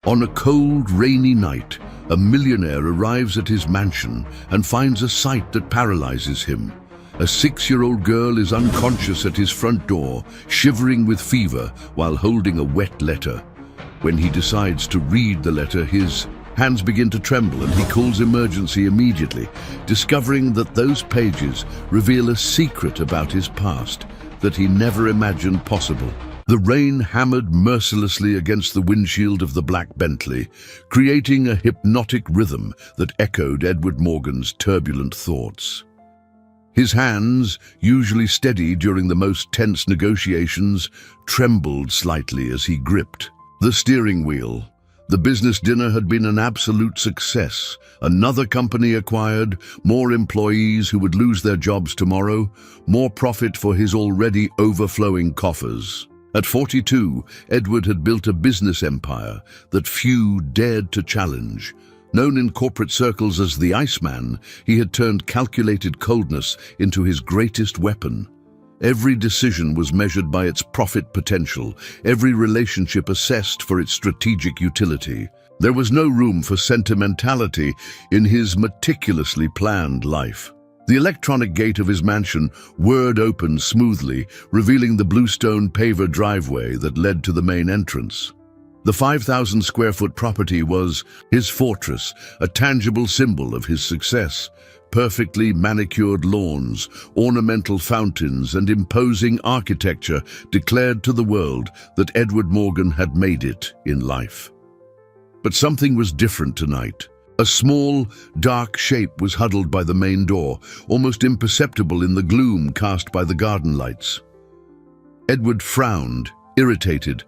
On a cold, rainy night, a millionaire arrives at his mansion and finds a sight that paralyzes him. A 6-year-old girl is unconscious at his front door, shivering with fever while holding a wet letter. When he decides to read the letter, his hands begin to tremble and he calls emergency immediately, discovering that those pages reveal a secret about his past that he never imagined possible. The rain hammered mercilessly against the windshield of the black Bentley, creating a hypnotic rhythm that echoed Edward Morgan's turbulent thoughts. His hands, usually steady during the most tense negotiations, trembled slightly as he gripped the steering wheel. The business dinner had been an absolute success. Another company acquired, more employees who would lose their jobs tomorrow, more profit for his already overflowing coffers. At 42, Edward had built a business empire that few dared to challenge. Known in corporate circles as the Iceman, he had turned calculated coldness into his greatest weapon. Every decision was measured by its profit potential, every relationship assessed for its strategic utility. There was no room for sentimentality in his meticulously planned life. The electronic gate of his mansion whirred open smoothly, revealing the bluestone paver driveway that led to the main entrance. The 5,000-square-foot property was his fortress, a tangible symbol of his success. Perfectly manicured lawns, ornamental fountains, and imposing architecture declared to the world that Edward Morgan had made it in life. But something was different tonight. A small, dark shape was huddled by the main door, almost imperceptible in the gloom cast by the garden lights. Edward frowned, irritated.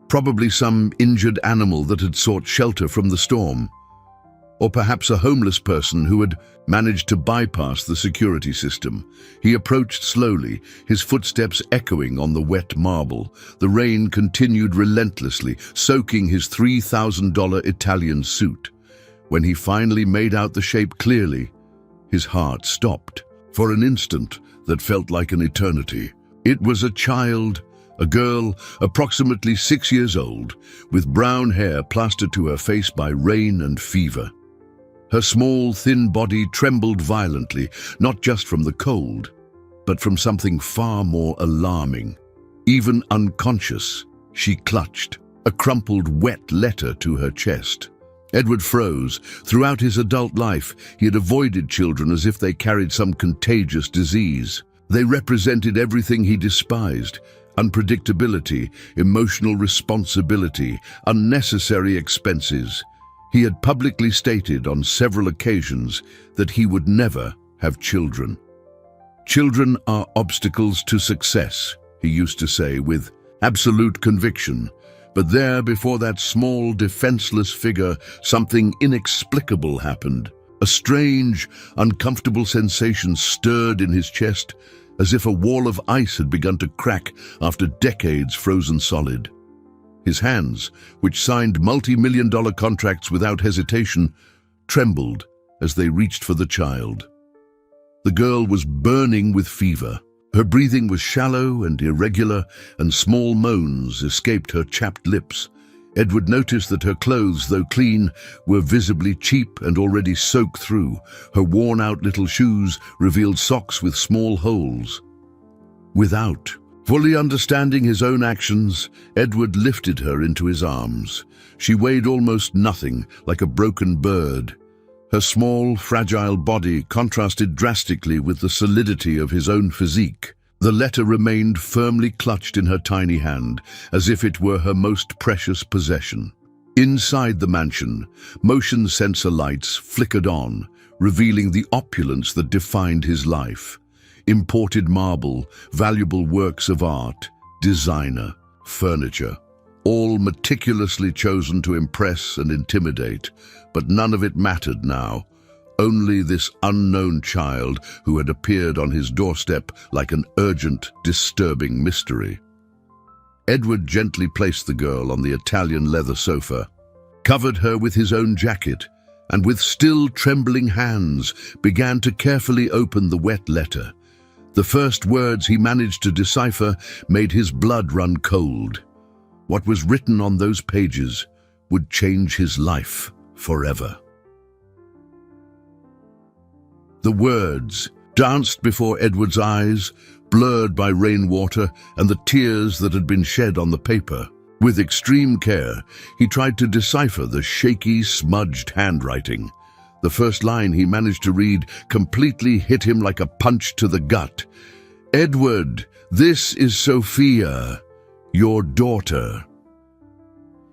Probably some injured animal that had sought shelter from the storm. Or perhaps a homeless person who had managed to bypass the security system. He approached slowly, his footsteps echoing on the wet marble. The rain continued relentlessly, soaking his $3,000 Italian suit. When he finally made out the shape clearly, his heart stopped. For an instant that felt like an eternity. It was a child, a girl, approximately 6 years old, with brown hair plastered to her face by rain and fever. Her small, thin body trembled violently, not just from the cold, but from something far more alarming. Even unconscious, she clutched a crumpled, wet letter to her chest. Edward froze. Throughout his adult life, he had avoided children as if they carried some contagious disease. They represented everything he despised: unpredictability, emotional responsibility, unnecessary expenses. He had publicly stated on several occasions that he would never have children. "Children are obstacles to success," he used to say with absolute conviction. But there, before that small, defenseless figure, something inexplicable happened. A strange, uncomfortable sensation stirred in his chest, as if a wall of ice had begun to crack after decades frozen solid. His hands, which signed multi-million-dollar contracts without hesitation, trembled as they reached for the child. The girl was burning with fever. Her breathing was shallow and irregular, and small moans escaped her chapped lips. Edward noticed that her clothes, though clean, were visibly cheap and already soaked through. Her worn-out little shoes revealed socks with small holes. Without fully understanding his own actions, Edward lifted her into his arms. She weighed almost nothing, like a broken bird. Her small, fragile body contrasted drastically with the solidity of his own physique. The letter remained firmly clutched in her tiny hand, as if it were her most precious possession. Inside the mansion, motion sensor lights flickered on, revealing the opulence that defined his life. Imported marble, valuable works of art, designer, furniture, all meticulously chosen to impress and intimidate, but none of it mattered now. Only this unknown child who had appeared on his doorstep like an urgent, disturbing mystery. Edward gently placed the girl on the Italian leather sofa, covered her with his own jacket, and with still trembling hands began to carefully open the wet letter. The first words he managed to decipher made his blood run cold. What was written on those pages would change his life forever. The words danced before Edward's eyes, blurred by rainwater and the tears that had been shed on the paper. With extreme care, he tried to decipher the shaky, smudged handwriting. The first line he managed to read completely hit him like a punch to the gut. "Edward, this is Sophia, your daughter."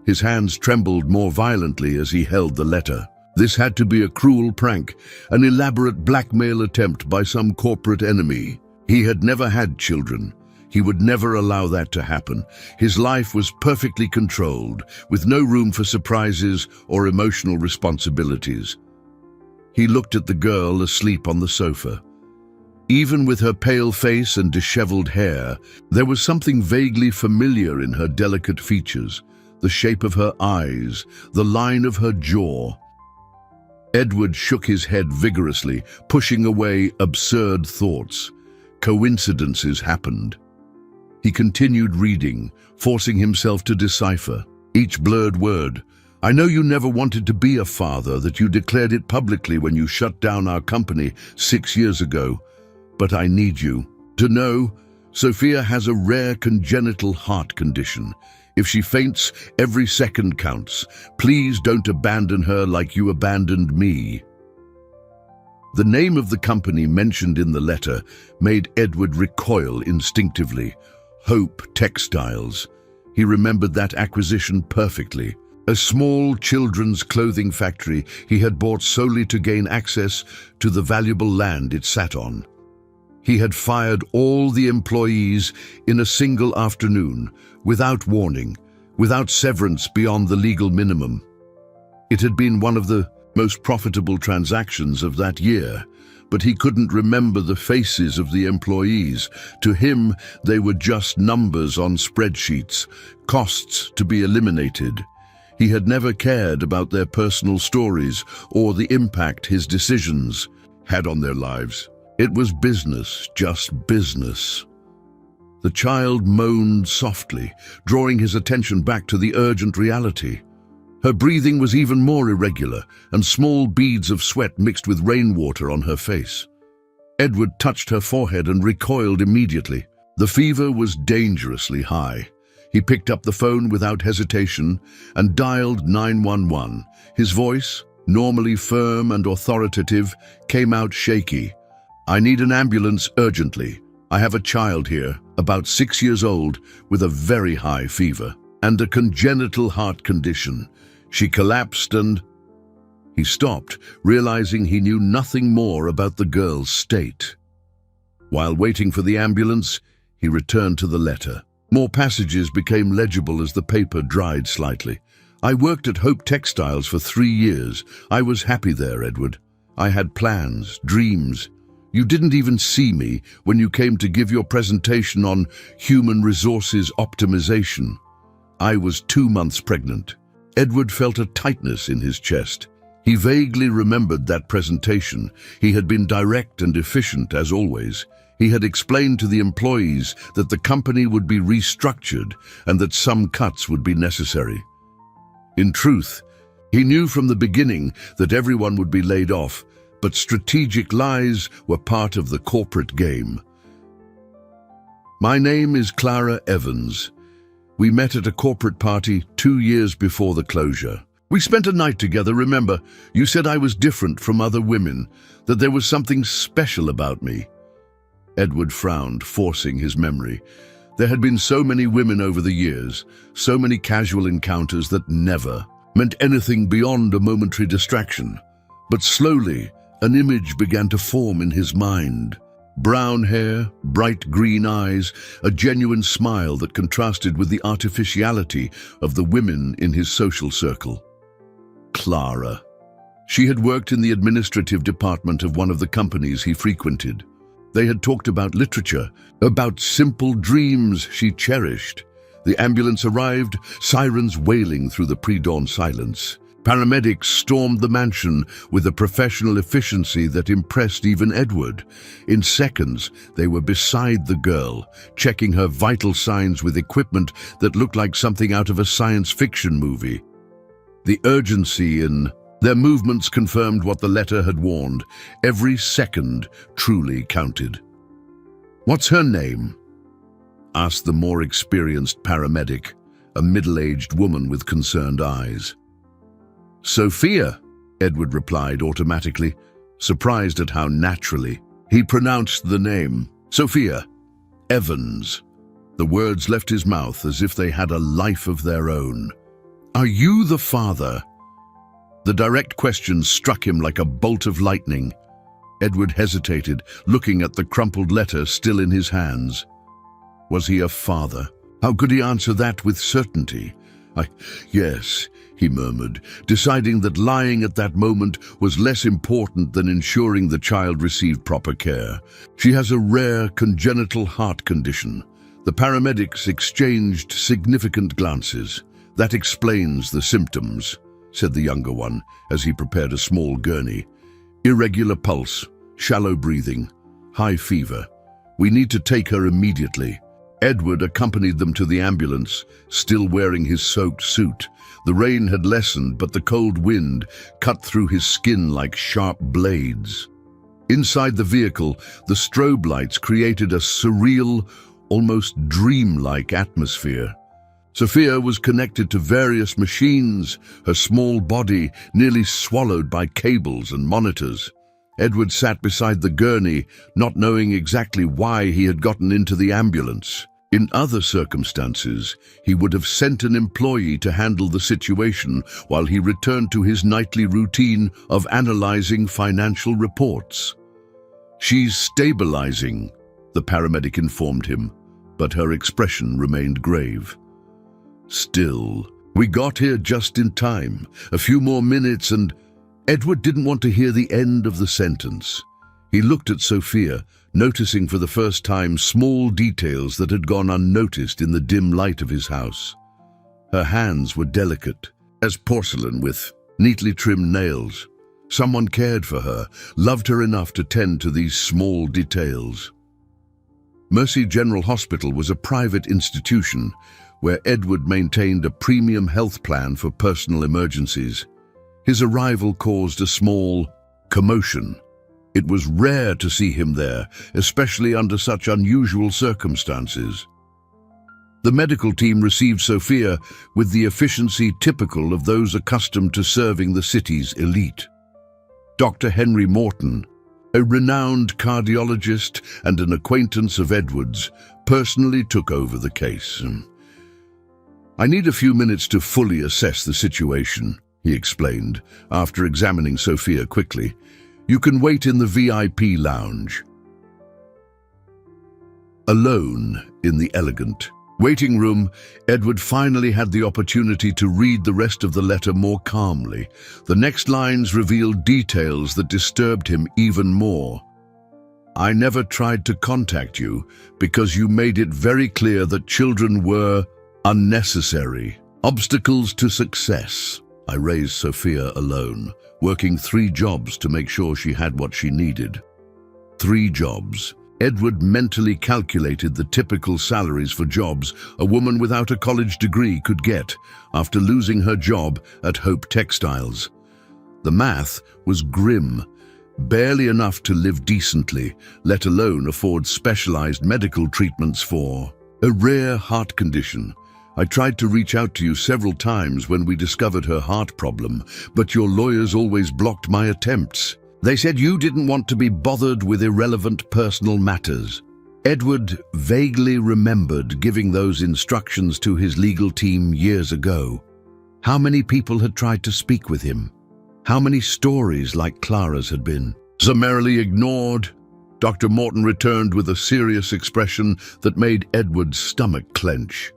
His hands trembled more violently as he held the letter. This had to be a cruel prank, an elaborate blackmail attempt by some corporate enemy. He had never had children. He would never allow that to happen. His life was perfectly controlled, with no room for surprises or emotional responsibilities. He looked at the girl asleep on the sofa. Even with her pale face and disheveled hair, there was something vaguely familiar in her delicate features, the shape of her eyes, the line of her jaw. Edward shook his head vigorously, pushing away absurd thoughts. Coincidences happened. He continued reading, forcing himself to decipher each blurred word. "I know you never wanted to be a father, that you declared it publicly when you shut down our company 6 years ago. But I need you to know Sophia has a rare congenital heart condition. If she faints, every second counts. Please don't abandon her like you abandoned me." The name of the company mentioned in the letter made Edward recoil instinctively. Hope Textiles. He remembered that acquisition perfectly. A small children's clothing factory he had bought solely to gain access to the valuable land it sat on. He had fired all the employees in a single afternoon, without warning, without severance beyond the legal minimum. It had been one of the most profitable transactions of that year, but he couldn't remember the faces of the employees. To him, they were just numbers on spreadsheets, costs to be eliminated. He had never cared about their personal stories or the impact his decisions had on their lives. It was business, just business. The child moaned softly, drawing his attention back to the urgent reality. Her breathing was even more irregular, and small beads of sweat mixed with rainwater on her face. Edward touched her forehead and recoiled immediately. The fever was dangerously high. He picked up the phone without hesitation and dialed 911. His voice, normally firm and authoritative, came out shaky. "I need an ambulance urgently. I have a child here, about 6 years old, with a very high fever and a congenital heart condition. She collapsed and..." He stopped, realizing he knew nothing more about the girl's state. While waiting for the ambulance, he returned to the letter. More passages became legible as the paper dried slightly. "I worked at Hope Textiles for 3 years. I was happy there, Edward. I had plans, dreams. You didn't even see me when you came to give your presentation on human resources optimization. I was 2 months pregnant." Edward felt a tightness in his chest. He vaguely remembered that presentation. He had been direct and efficient as always. He had explained to the employees that the company would be restructured and that some cuts would be necessary. In truth, he knew from the beginning that everyone would be laid off, but strategic lies were part of the corporate game. "My name is Clara Evans. We met at a corporate party 2 years before the closure. We spent a night together, remember? You said I was different from other women, that there was something special about me." Edward frowned, forcing his memory. There had been so many women over the years, so many casual encounters that never meant anything beyond a momentary distraction. But slowly, an image began to form in his mind. Brown hair, bright green eyes, a genuine smile that contrasted with the artificiality of the women in his social circle. Clara. She had worked in the administrative department of one of the companies he frequented. They had talked about literature, about simple dreams she cherished. The ambulance arrived, sirens wailing through the pre-dawn silence. Paramedics stormed the mansion with a professional efficiency that impressed even Edward. In seconds, they were beside the girl, checking her vital signs with equipment that looked like something out of a science fiction movie. The urgency in their movements confirmed what the letter had warned. Every second truly counted. "What's her name?" asked the more experienced paramedic, a middle-aged woman with concerned eyes. "Sophia," Edward replied automatically, surprised at how naturally he pronounced the name. "Sophia Evans." The words left his mouth as if they had a life of their own. "Are you the father?" The direct question struck him like a bolt of lightning. Edward hesitated, looking at the crumpled letter still in his hands. Was he a father? How could he answer that with certainty? Yes, he murmured, deciding that lying at that moment was less important than ensuring the child received proper care. "She has a rare congenital heart condition." The paramedics exchanged significant glances. "That explains the symptoms," said the younger one as he prepared a small gurney. "Irregular pulse, shallow breathing, high fever. We need to take her immediately." Edward accompanied them to the ambulance, still wearing his soaked suit. The rain had lessened, but the cold wind cut through his skin like sharp blades. Inside the vehicle, the strobe lights created a surreal, almost dreamlike atmosphere. Sophia was connected to various machines, her small body nearly swallowed by cables and monitors. Edward sat beside the gurney, not knowing exactly why he had gotten into the ambulance. In other circumstances, he would have sent an employee to handle the situation while he returned to his nightly routine of analyzing financial reports. "She's stabilizing," the paramedic informed him, but her expression remained grave. "Still, we got here just in time. A few more minutes and—" Edward didn't want to hear the end of the sentence. He looked at Sophia, noticing for the first time small details that had gone unnoticed in the dim light of his house. Her hands were delicate, as porcelain with neatly trimmed nails. Someone cared for her, loved her enough to tend to these small details. Mercy General Hospital was a private institution where Edward maintained a premium health plan for personal emergencies. His arrival caused a small commotion. It was rare to see him there, especially under such unusual circumstances. The medical team received Sophia with the efficiency typical of those accustomed to serving the city's elite. Dr. Henry Morton, a renowned cardiologist and an acquaintance of Edward's, personally took over the case. "I need a few minutes to fully assess the situation," he explained, after examining Sophia quickly. "You can wait in the VIP lounge." Alone in the elegant waiting room, Edward finally had the opportunity to read the rest of the letter more calmly. The next lines revealed details that disturbed him even more. "I never tried to contact you because you made it very clear that children were unnecessary obstacles to success. I raised Sophia alone, working 3 jobs to make sure she had what she needed." 3 jobs. Edward mentally calculated the typical salaries for jobs a woman without a college degree could get after losing her job at Hope Textiles. The math was grim. Barely enough to live decently, let alone afford specialized medical treatments for a rare heart condition. "I tried to reach out to you several times when we discovered her heart problem, but your lawyers always blocked my attempts. They said you didn't want to be bothered with irrelevant personal matters." Edward vaguely remembered giving those instructions to his legal team years ago. How many people had tried to speak with him? How many stories like Clara's had been summarily ignored? Dr. Morton returned with a serious expression that made Edward's stomach clench.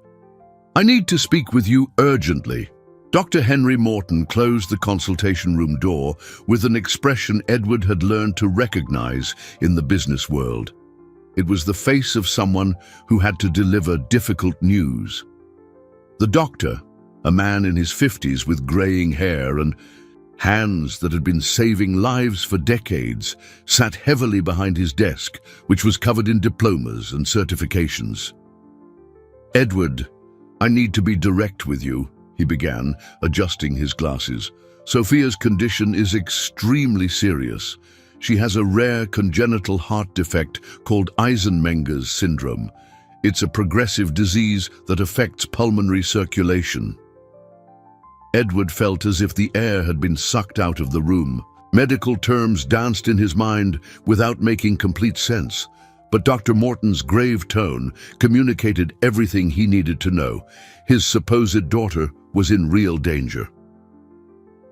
"I need to speak with you urgently." Dr. Henry Morton closed the consultation room door with an expression Edward had learned to recognize in the business world. It was the face of someone who had to deliver difficult news. The doctor, a man in his 50s with graying hair and hands that had been saving lives for decades, sat heavily behind his desk, which was covered in diplomas and certifications. "Edward, I need to be direct with you," he began, adjusting his glasses. "Sophia's condition is extremely serious. She has a rare congenital heart defect called Eisenmenger's syndrome. It's a progressive disease that affects pulmonary circulation." Edward felt as if the air had been sucked out of the room. Medical terms danced in his mind without making complete sense. But Dr. Morton's grave tone communicated everything he needed to know. His supposed daughter was in real danger.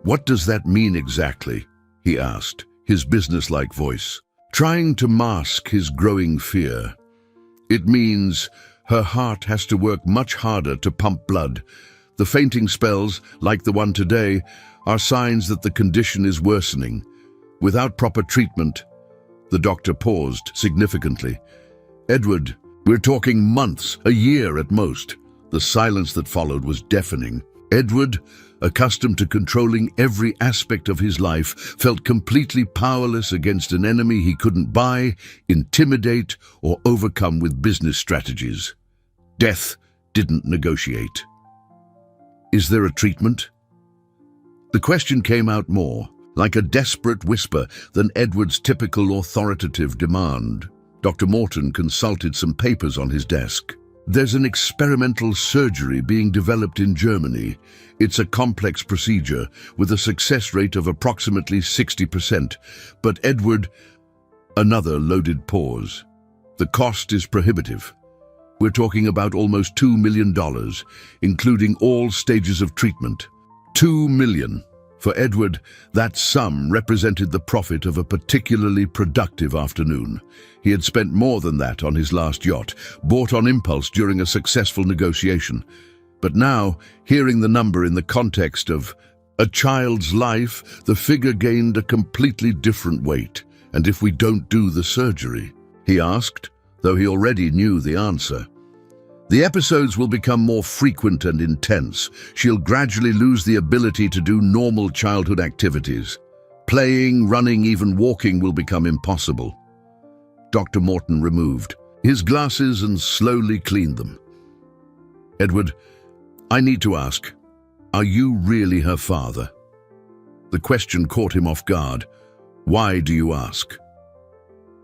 "What does that mean exactly?" he asked, his businesslike voice, trying to mask his growing fear. "It means her heart has to work much harder to pump blood. The fainting spells, like the one today, are signs that the condition is worsening. Without proper treatment—" The doctor paused significantly. "Edward, we're talking months, a year at most." The silence that followed was deafening. Edward, accustomed to controlling every aspect of his life, felt completely powerless against an enemy he couldn't buy, intimidate, or overcome with business strategies. Death didn't negotiate. "Is there a treatment?" The question came out more like a desperate whisper than Edward's typical authoritative demand. Dr. Morton consulted some papers on his desk. "There's an experimental surgery being developed in Germany. It's a complex procedure with a success rate of approximately 60%. But Edward—" Another loaded pause. "The cost is prohibitive. We're talking about almost $2 million, including all stages of treatment. $2 million. For Edward, that sum represented the profit of a particularly productive afternoon. He had spent more than that on his last yacht, bought on impulse during a successful negotiation. But now, hearing the number in the context of a child's life, the figure gained a completely different weight. "And if we don't do the surgery?" he asked, though he already knew the answer. "The episodes will become more frequent and intense. She'll gradually lose the ability to do normal childhood activities. Playing, running, even walking will become impossible." Dr. Morton removed his glasses and slowly cleaned them. "Edward, I need to ask, are you really her father?" The question caught him off guard. "Why do you ask?"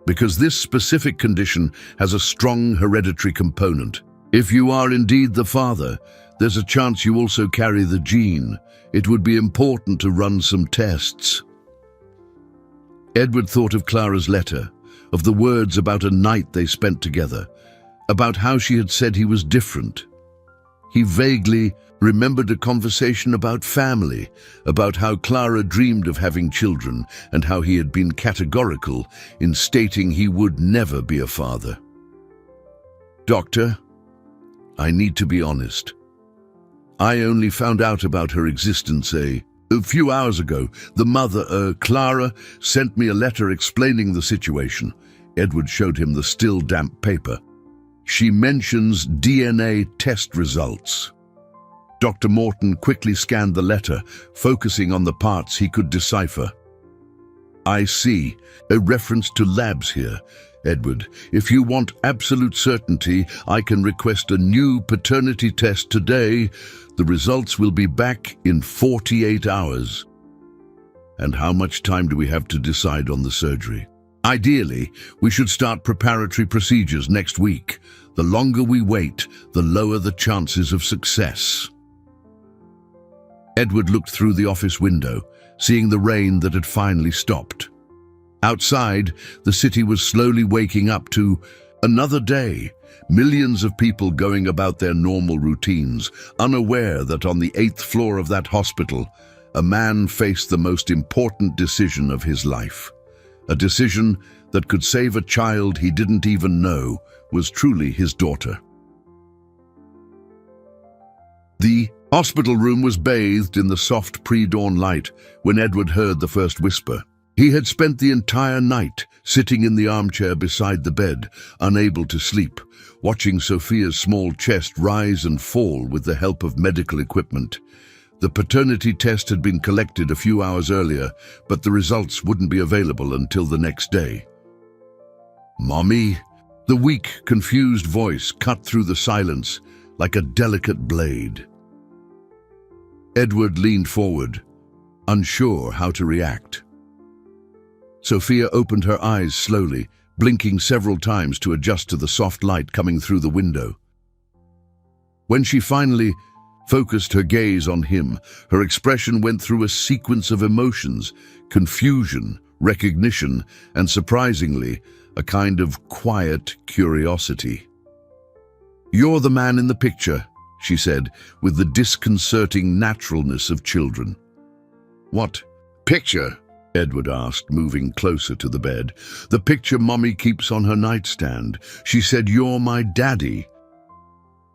"Because this specific condition has a strong hereditary component. If you are indeed the father, there's a chance you also carry the gene. It would be important to run some tests." Edward thought of Clara's letter, of the words about a night they spent together, about how she had said he was different. He vaguely remembered a conversation about family, about how Clara dreamed of having children and how he had been categorical in stating he would never be a father. "Doctor, I need to be honest. I only found out about her existence a few hours ago. The mother, Clara, sent me a letter explaining the situation." Edward showed him the still damp paper. "She mentions DNA test results." Dr. Morton quickly scanned the letter, focusing on the parts he could decipher. "I see. A reference to labs here. Edward, if you want absolute certainty, I can request a new paternity test today. The results will be back in 48 hours. "And how much time do we have to decide on the surgery?" "Ideally, we should start preparatory procedures next week. The longer we wait, the lower the chances of success." Edward looked through the office window, seeing the rain that had finally stopped. Outside, the city was slowly waking up to another day. Millions of people going about their normal routines, unaware that on the 8th floor of that hospital, a man faced the most important decision of his life. A decision that could save a child he didn't even know was truly his daughter. The hospital room was bathed in the soft pre-dawn light when Edward heard the first whisper. He had spent the entire night sitting in the armchair beside the bed, unable to sleep, watching Sophia's small chest rise and fall with the help of medical equipment. The paternity test had been collected a few hours earlier, but the results wouldn't be available until the next day. "Mommy?" The weak, confused voice cut through the silence like a delicate blade. Edward leaned forward, unsure how to react. Sophia opened her eyes slowly, blinking several times to adjust to the soft light coming through the window. When she finally focused her gaze on him, her expression went through a sequence of emotions: confusion, recognition, and surprisingly, a kind of quiet curiosity. "You're the man in the picture," she said, with the disconcerting naturalness of children. "What picture?" Edward asked, moving closer to the bed. "The picture Mommy keeps on her nightstand. She said you're my daddy."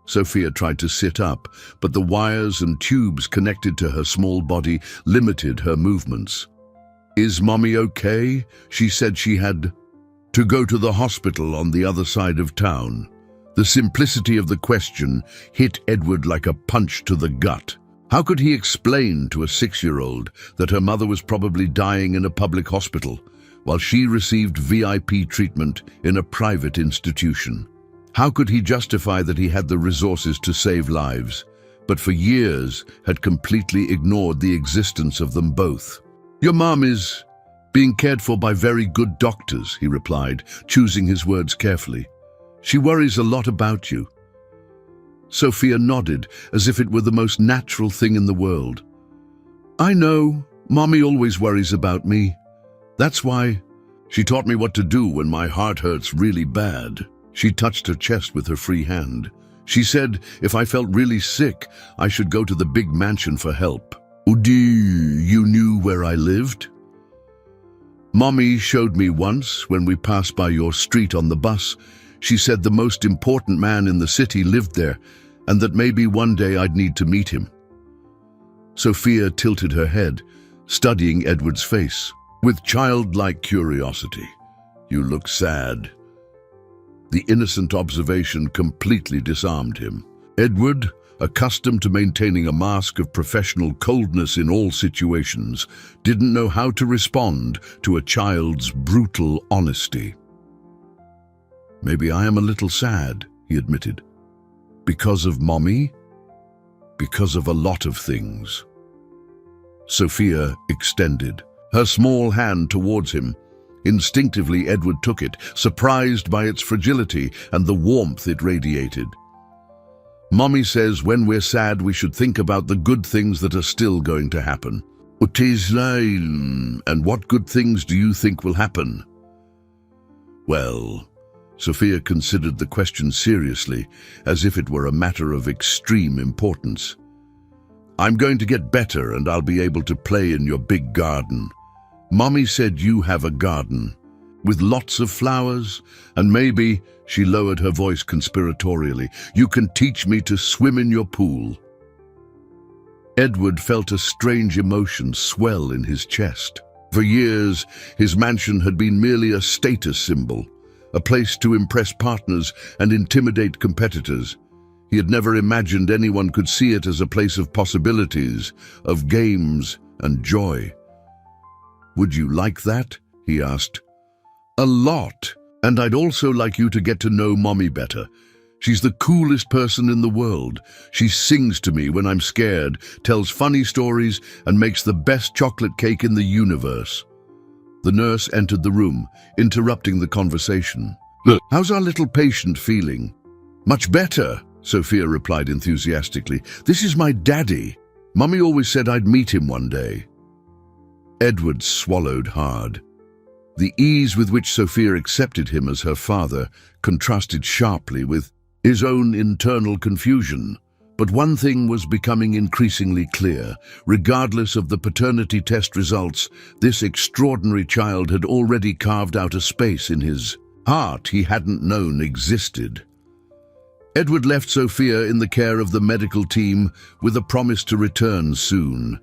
Sophia tried to sit up, but the wires and tubes connected to her small body limited her movements. "Is Mommy okay?" She said she had to go to the hospital on the other side of town. The simplicity of the question hit Edward like a punch to the gut. How could he explain to a 6-year-old that her mother was probably dying in a public hospital, while she received VIP treatment in a private institution? How could he justify that he had the resources to save lives, but for years had completely ignored the existence of them both? "Your mom is being cared for by very good doctors," he replied, choosing his words carefully. "She worries a lot about you." Sophia nodded, as if it were the most natural thing in the world. "I know. Mommy always worries about me. That's why she taught me what to do when my heart hurts really bad." She touched her chest with her free hand. "She said if I felt really sick, I should go to the big mansion for help." "You knew where I lived?" "Mommy showed me once when we passed by your street on the bus. She said the most important man in the city lived there, and that maybe one day I'd need to meet him." Sophia tilted her head, studying Edward's face. With childlike curiosity, "You look sad." The innocent observation completely disarmed him. Edward, accustomed to maintaining a mask of professional coldness in all situations, didn't know how to respond to a child's brutal honesty. "Maybe I am a little sad," he admitted. "Because of Mommy? Because of a lot of things." Sophia extended her small hand towards him. Instinctively, Edward took it, surprised by its fragility and the warmth it radiated. "Mommy says when we're sad we should think about the good things that are still going to happen." "And what good things do you think will happen?" "Well," Sophia considered the question seriously, as if it were a matter of extreme importance. "I'm going to get better and I'll be able to play in your big garden. Mommy said you have a garden with lots of flowers, and maybe," she lowered her voice conspiratorially, "you can teach me to swim in your pool." Edward felt a strange emotion swell in his chest. For years, his mansion had been merely a status symbol, a place to impress partners and intimidate competitors. He had never imagined anyone could see it as a place of possibilities, of games and joy. "Would you like that?" he asked. "A lot. And I'd also like you to get to know Mommy better. She's the coolest person in the world. She sings to me when I'm scared, tells funny stories, and makes the best chocolate cake in the universe." The nurse entered the room, interrupting the conversation. "Look, how's our little patient feeling?" "Much better," Sophia replied enthusiastically. "This is my daddy. Mommy always said I'd meet him one day." Edward swallowed hard. The ease with which Sophia accepted him as her father contrasted sharply with his own internal confusion. But one thing was becoming increasingly clear. Regardless of the paternity test results, this extraordinary child had already carved out a space in his heart he hadn't known existed. Edward left Sophia in the care of the medical team with a promise to return soon.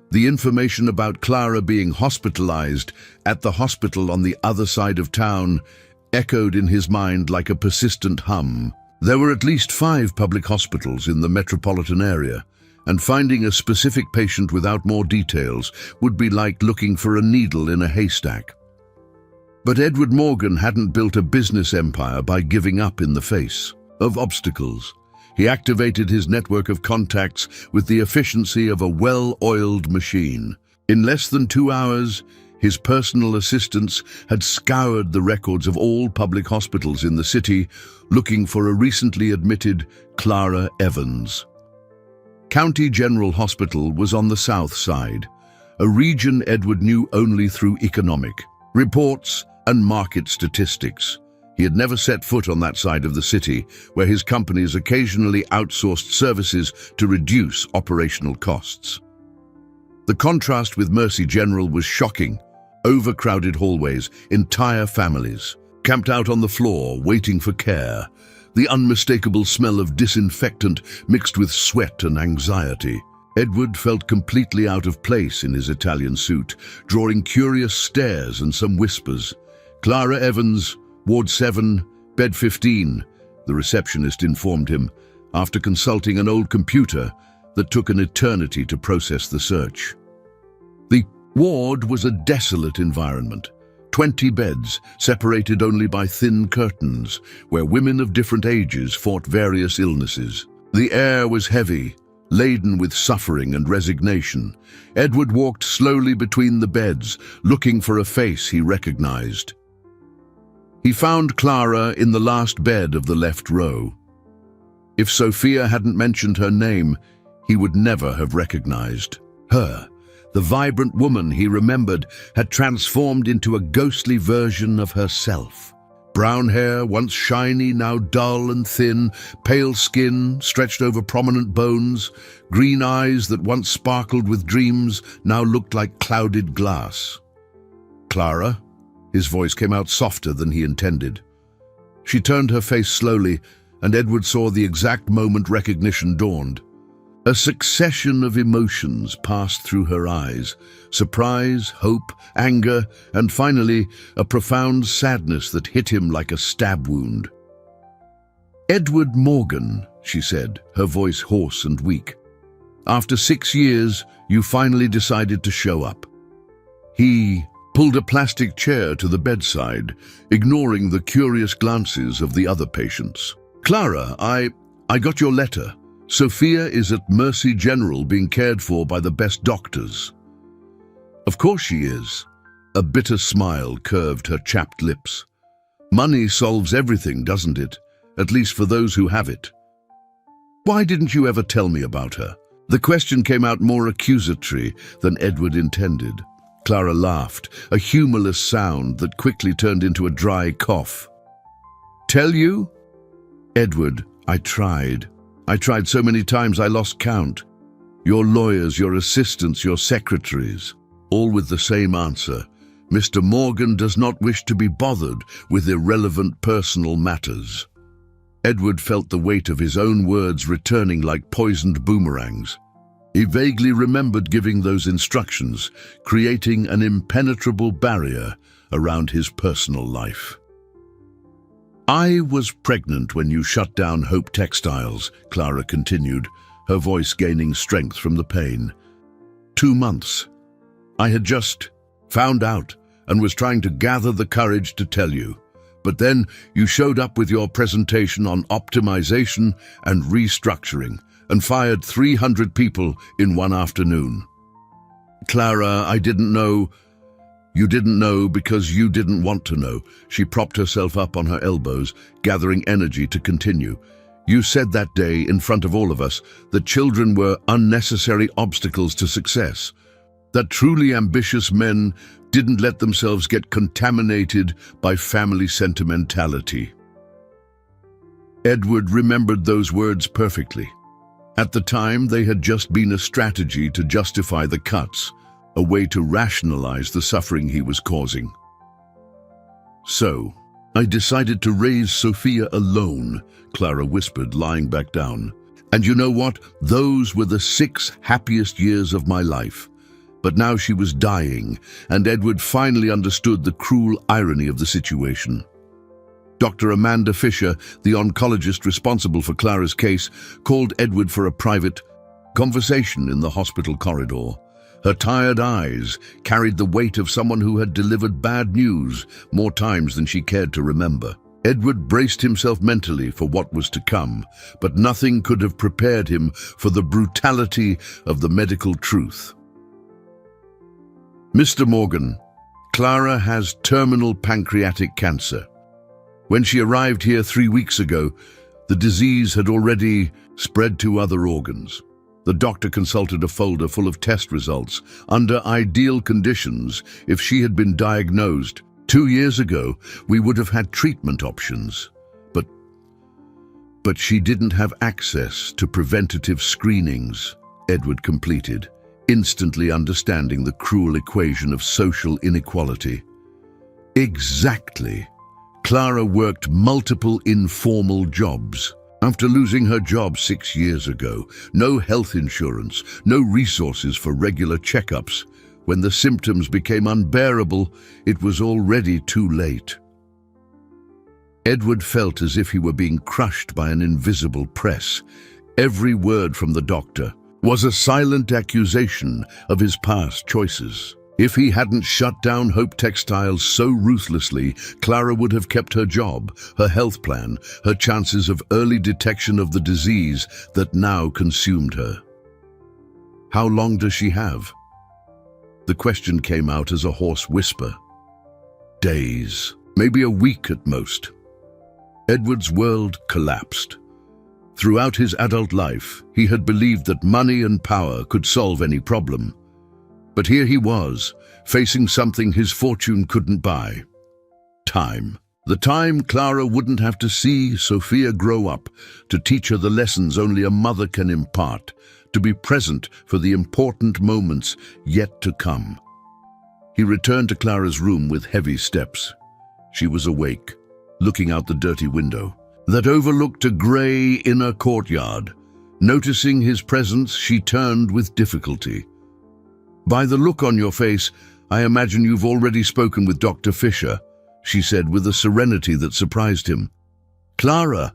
The information about Clara being hospitalized at the hospital on the other side of town echoed in his mind like a persistent hum. There were at least 5 public hospitals in the metropolitan area, and finding a specific patient without more details would be like looking for a needle in a haystack. But Edward Morgan hadn't built a business empire by giving up in the face of obstacles. He activated his network of contacts with the efficiency of a well-oiled machine. In less than 2 hours, his personal assistants had scoured the records of all public hospitals in the city, looking for a recently admitted Clara Evans. County General Hospital was on the south side, a region Edward knew only through economic reports and market statistics. He had never set foot on that side of the city, where his companies occasionally outsourced services to reduce operational costs. The contrast with Mercy General was shocking. Overcrowded hallways, entire families, camped out on the floor, waiting for care. The unmistakable smell of disinfectant mixed with sweat and anxiety. Edward felt completely out of place in his Italian suit, drawing curious stares and some whispers. "Clara Evans, Ward 7, Bed 15, the receptionist informed him, after consulting an old computer that took an eternity to process the search. The ward was a desolate environment. 20 beds, separated only by thin curtains, where women of different ages fought various illnesses. The air was heavy, laden with suffering and resignation. Edward walked slowly between the beds, looking for a face he recognized. He found Clara in the last bed of the left row. If Sophia hadn't mentioned her name, he would never have recognized her. The vibrant woman he remembered had transformed into a ghostly version of herself. Brown hair, once shiny, now dull and thin, pale skin stretched over prominent bones, green eyes that once sparkled with dreams now looked like clouded glass. "Clara?" His voice came out softer than he intended. She turned her face slowly, and Edward saw the exact moment recognition dawned. A succession of emotions passed through her eyes: surprise, hope, anger, and finally, a profound sadness that hit him like a stab wound. "Edward Morgan," she said, her voice hoarse and weak. "After 6 years, you finally decided to show up." He pulled a plastic chair to the bedside, ignoring the curious glances of the other patients. "Clara, I got your letter. Sophia is at Mercy General being cared for by the best doctors." "Of course she is." A bitter smile curved her chapped lips. "Money solves everything, doesn't it? At least for those who have it." "Why didn't you ever tell me about her?" The question came out more accusatory than Edward intended. Clara laughed, a humorless sound that quickly turned into a dry cough. "Tell you?" "Edward, I tried. I tried so many times I lost count. Your lawyers, your assistants, your secretaries, all with the same answer. Mr. Morgan does not wish to be bothered with irrelevant personal matters." Edward felt the weight of his own words returning like poisoned boomerangs. He vaguely remembered giving those instructions, creating an impenetrable barrier around his personal life. "I was pregnant when you shut down Hope Textiles," Clara continued, her voice gaining strength from the pain. 2 months. I had just found out and was trying to gather the courage to tell you. But then you showed up with your presentation on optimization and restructuring and fired 300 people in one afternoon. "Clara, I didn't know." "You didn't know because you didn't want to know." She propped herself up on her elbows, gathering energy to continue. "You said that day in front of all of us that children were unnecessary obstacles to success, that truly ambitious men didn't let themselves get contaminated by family sentimentality." Edward remembered those words perfectly. At the time, they had just been a strategy to justify the cuts, a way to rationalize the suffering he was causing. "So, I decided to raise Sophia alone," Clara whispered, lying back down. "And you know what? Those were the 6 happiest years of my life. But now she was dying, and Edward finally understood the cruel irony of the situation. Dr. Amanda Fisher, the oncologist responsible for Clara's case, called Edward for a private conversation in the hospital corridor. Her tired eyes carried the weight of someone who had delivered bad news more times than she cared to remember. Edward braced himself mentally for what was to come, but nothing could have prepared him for the brutality of the medical truth. Mr. Morgan, Clara has terminal pancreatic cancer. When she arrived here 3 weeks ago, the disease had already spread to other organs. The doctor consulted a folder full of test results. Under ideal conditions, if she had been diagnosed 2 years ago, we would have had treatment options. But she didn't have access to preventative screenings, Edward completed, instantly understanding the cruel equation of social inequality. Exactly. Clara worked multiple informal jobs. After losing her job 6 years ago, no health insurance, no resources for regular checkups. When the symptoms became unbearable, it was already too late. Edward felt as if he were being crushed by an invisible press. Every word from the doctor was a silent accusation of his past choices. If he hadn't shut down Hope Textiles so ruthlessly, Clara would have kept her job, her health plan, her chances of early detection of the disease that now consumed her. How long does she have? The question came out as a hoarse whisper. Days, maybe a week at most. Edward's world collapsed. Throughout his adult life, he had believed that money and power could solve any problem. But here he was, facing something his fortune couldn't buy. Time. The time Clara wouldn't have to see Sophia grow up, to teach her the lessons only a mother can impart, to be present for the important moments yet to come. He returned to Clara's room with heavy steps. She was awake, looking out the dirty window that overlooked a grey inner courtyard. Noticing his presence, she turned with difficulty. By the look on your face, I imagine you've already spoken with Dr. Fisher, she said with a serenity that surprised him. Clara,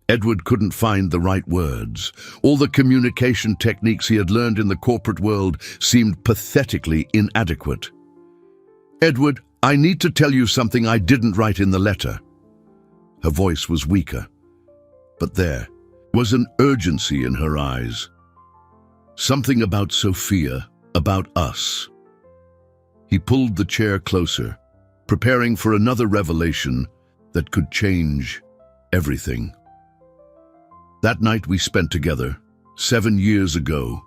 Edward couldn't find the right words. All the communication techniques he had learned in the corporate world seemed pathetically inadequate. Edward, I need to tell you something I didn't write in the letter. Her voice was weaker, but there was an urgency in her eyes. Something about Sophia, about us. He pulled the chair closer, preparing for another revelation that could change everything. That night we spent together, 7 years ago.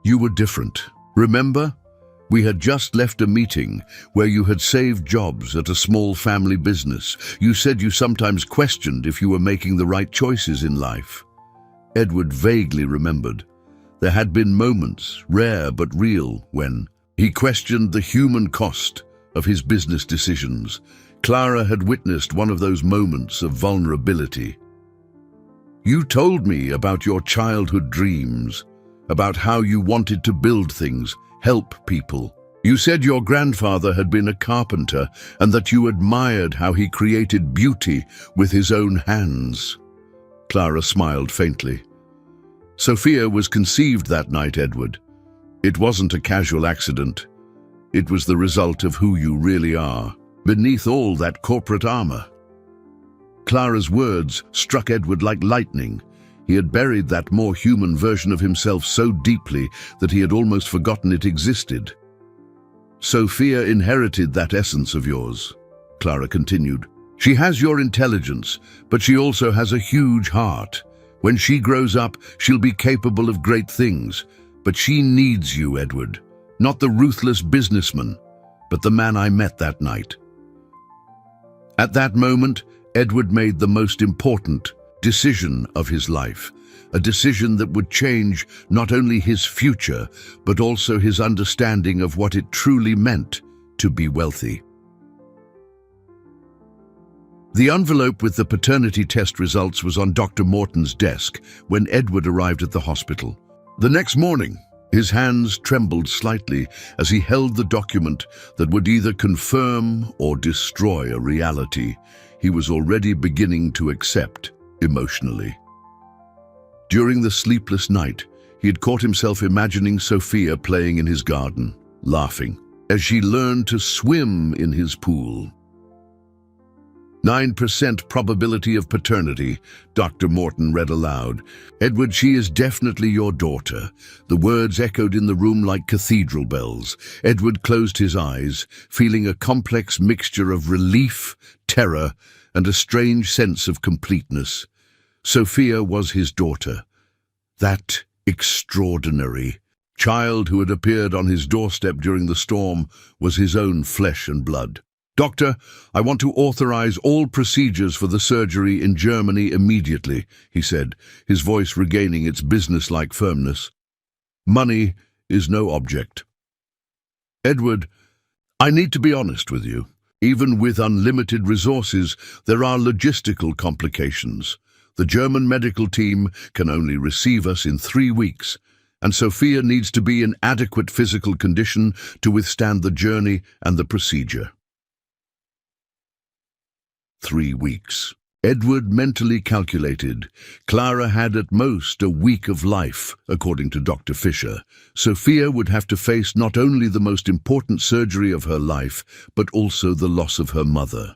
You were different. Remember? We had just left a meeting where you had saved jobs at a small family business. You said you sometimes questioned if you were making the right choices in life. Edward vaguely remembered. There had been moments, rare but real, when he questioned the human cost of his business decisions. Clara had witnessed one of those moments of vulnerability. You told me about your childhood dreams, about how you wanted to build things, help people. You said your grandfather had been a carpenter and that you admired how he created beauty with his own hands. Clara smiled faintly. Sophia was conceived that night, Edward. It wasn't a casual accident. It was the result of who you really are, beneath all that corporate armor. Clara's words struck Edward like lightning. He had buried that more human version of himself so deeply that he had almost forgotten it existed. Sophia inherited that essence of yours, Clara continued. She has your intelligence, but she also has a huge heart. When she grows up, she'll be capable of great things. But she needs you, Edward. Not the ruthless businessman, but the man I met that night. At that moment, Edward made the most important decision of his life, a decision that would change not only his future, but also his understanding of what it truly meant to be wealthy. The envelope with the paternity test results was on Dr. Morton's desk when Edward arrived at the hospital. The next morning, his hands trembled slightly as he held the document that would either confirm or destroy a reality he was already beginning to accept emotionally. During the sleepless night, he had caught himself imagining Sophia playing in his garden, laughing, as she learned to swim in his pool. 9% probability of paternity, Dr. Morton read aloud. Edward, she is definitely your daughter. The words echoed in the room like cathedral bells. Edward closed his eyes, feeling a complex mixture of relief, terror, and a strange sense of completeness. Sophia was his daughter. That extraordinary child who had appeared on his doorstep during the storm was his own flesh and blood. "Doctor, I want to authorize all procedures for the surgery in Germany immediately," he said, his voice regaining its businesslike firmness. "Money is no object." "Edward, I need to be honest with you. Even with unlimited resources, there are logistical complications. The German medical team can only receive us in 3 weeks, and Sophia needs to be in adequate physical condition to withstand the journey and the procedure." 3 weeks. Edward mentally calculated. Clara had at most a week of life, according to Dr. Fisher. Sophia would have to face not only the most important surgery of her life, but also the loss of her mother.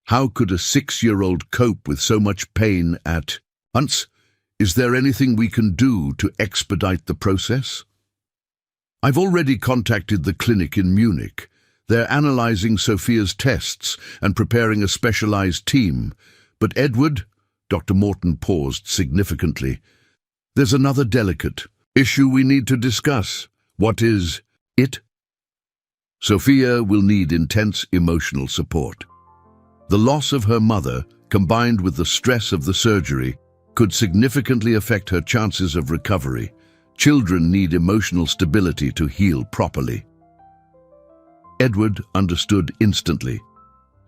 How could a 6-year-old cope with so much pain at once? Is there anything we can do to expedite the process? "I've already contacted the clinic in Munich. They're analyzing Sophia's tests and preparing a specialized team. But Edward," Dr. Morton paused significantly, "there's another delicate issue we need to discuss." "What is it?" "Sophia will need intense emotional support. The loss of her mother, combined with the stress of the surgery, could significantly affect her chances of recovery. Children need emotional stability to heal properly." Edward understood instantly.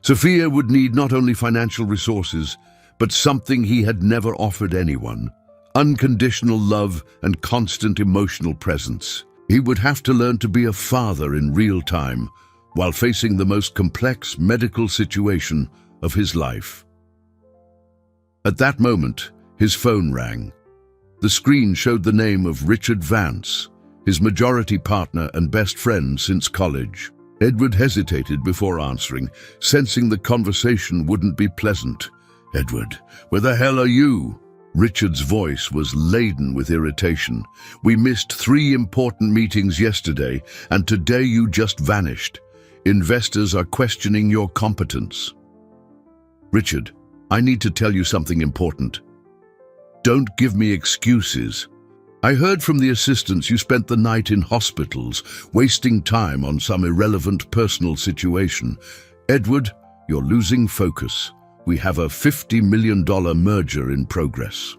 Sophia would need not only financial resources, but something he had never offered anyone: unconditional love and constant emotional presence. He would have to learn to be a father in real time, while facing the most complex medical situation of his life. At that moment, his phone rang. The screen showed the name of Richard Vance, his majority partner and best friend since college. Edward hesitated before answering, sensing the conversation wouldn't be pleasant. "Edward, where the hell are you?" Richard's voice was laden with irritation. "We missed 3 important meetings yesterday, and today you just vanished. Investors are questioning your competence." "Richard, I need to tell you something important. Don't give me excuses. I heard from the assistants you spent the night in hospitals, wasting time on some irrelevant personal situation. Edward, you're losing focus. We have a $50 million merger in progress."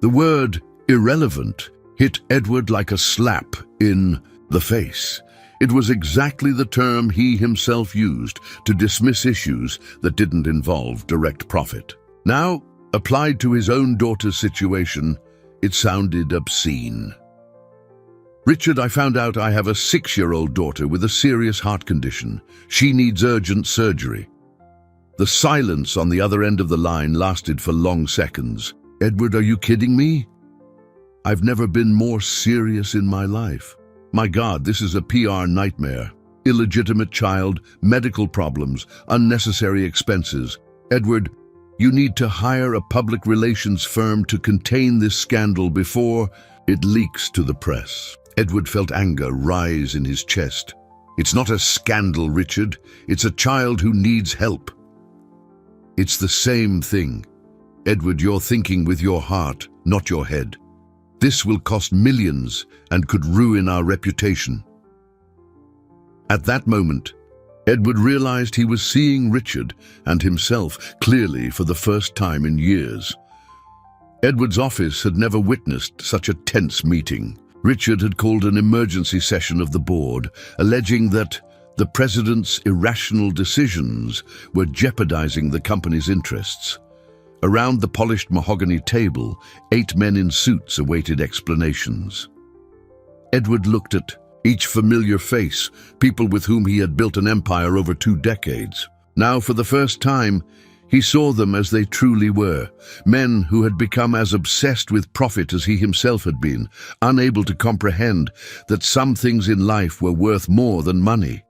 The word irrelevant hit Edward like a slap in the face. It was exactly the term he himself used to dismiss issues that didn't involve direct profit. Now, applied to his own daughter's situation, it sounded obscene. "Richard, I found out I have a 6-year-old daughter with a serious heart condition. She needs urgent surgery." The silence on the other end of the line lasted for long seconds. "Edward, are you kidding me? I've never been more serious in my life. My God, this is a PR nightmare. Illegitimate child, medical problems, unnecessary expenses. Edward, you need to hire a public relations firm to contain this scandal before it leaks to the press." Edward felt anger rise in his chest. "It's not a scandal, Richard. It's a child who needs help." "It's the same thing. Edward, you're thinking with your heart, not your head. This will cost millions and could ruin our reputation." At that moment, Edward realized he was seeing Richard and himself clearly for the first time in years. Edward's office had never witnessed such a tense meeting. Richard had called an emergency session of the board, alleging that the president's irrational decisions were jeopardizing the company's interests. Around the polished mahogany table, 8 men in suits awaited explanations. Edward looked at each familiar face, people with whom he had built an empire over 2 decades. Now, for the first time, he saw them as they truly were, men who had become as obsessed with profit as he himself had been, unable to comprehend that some things in life were worth more than money.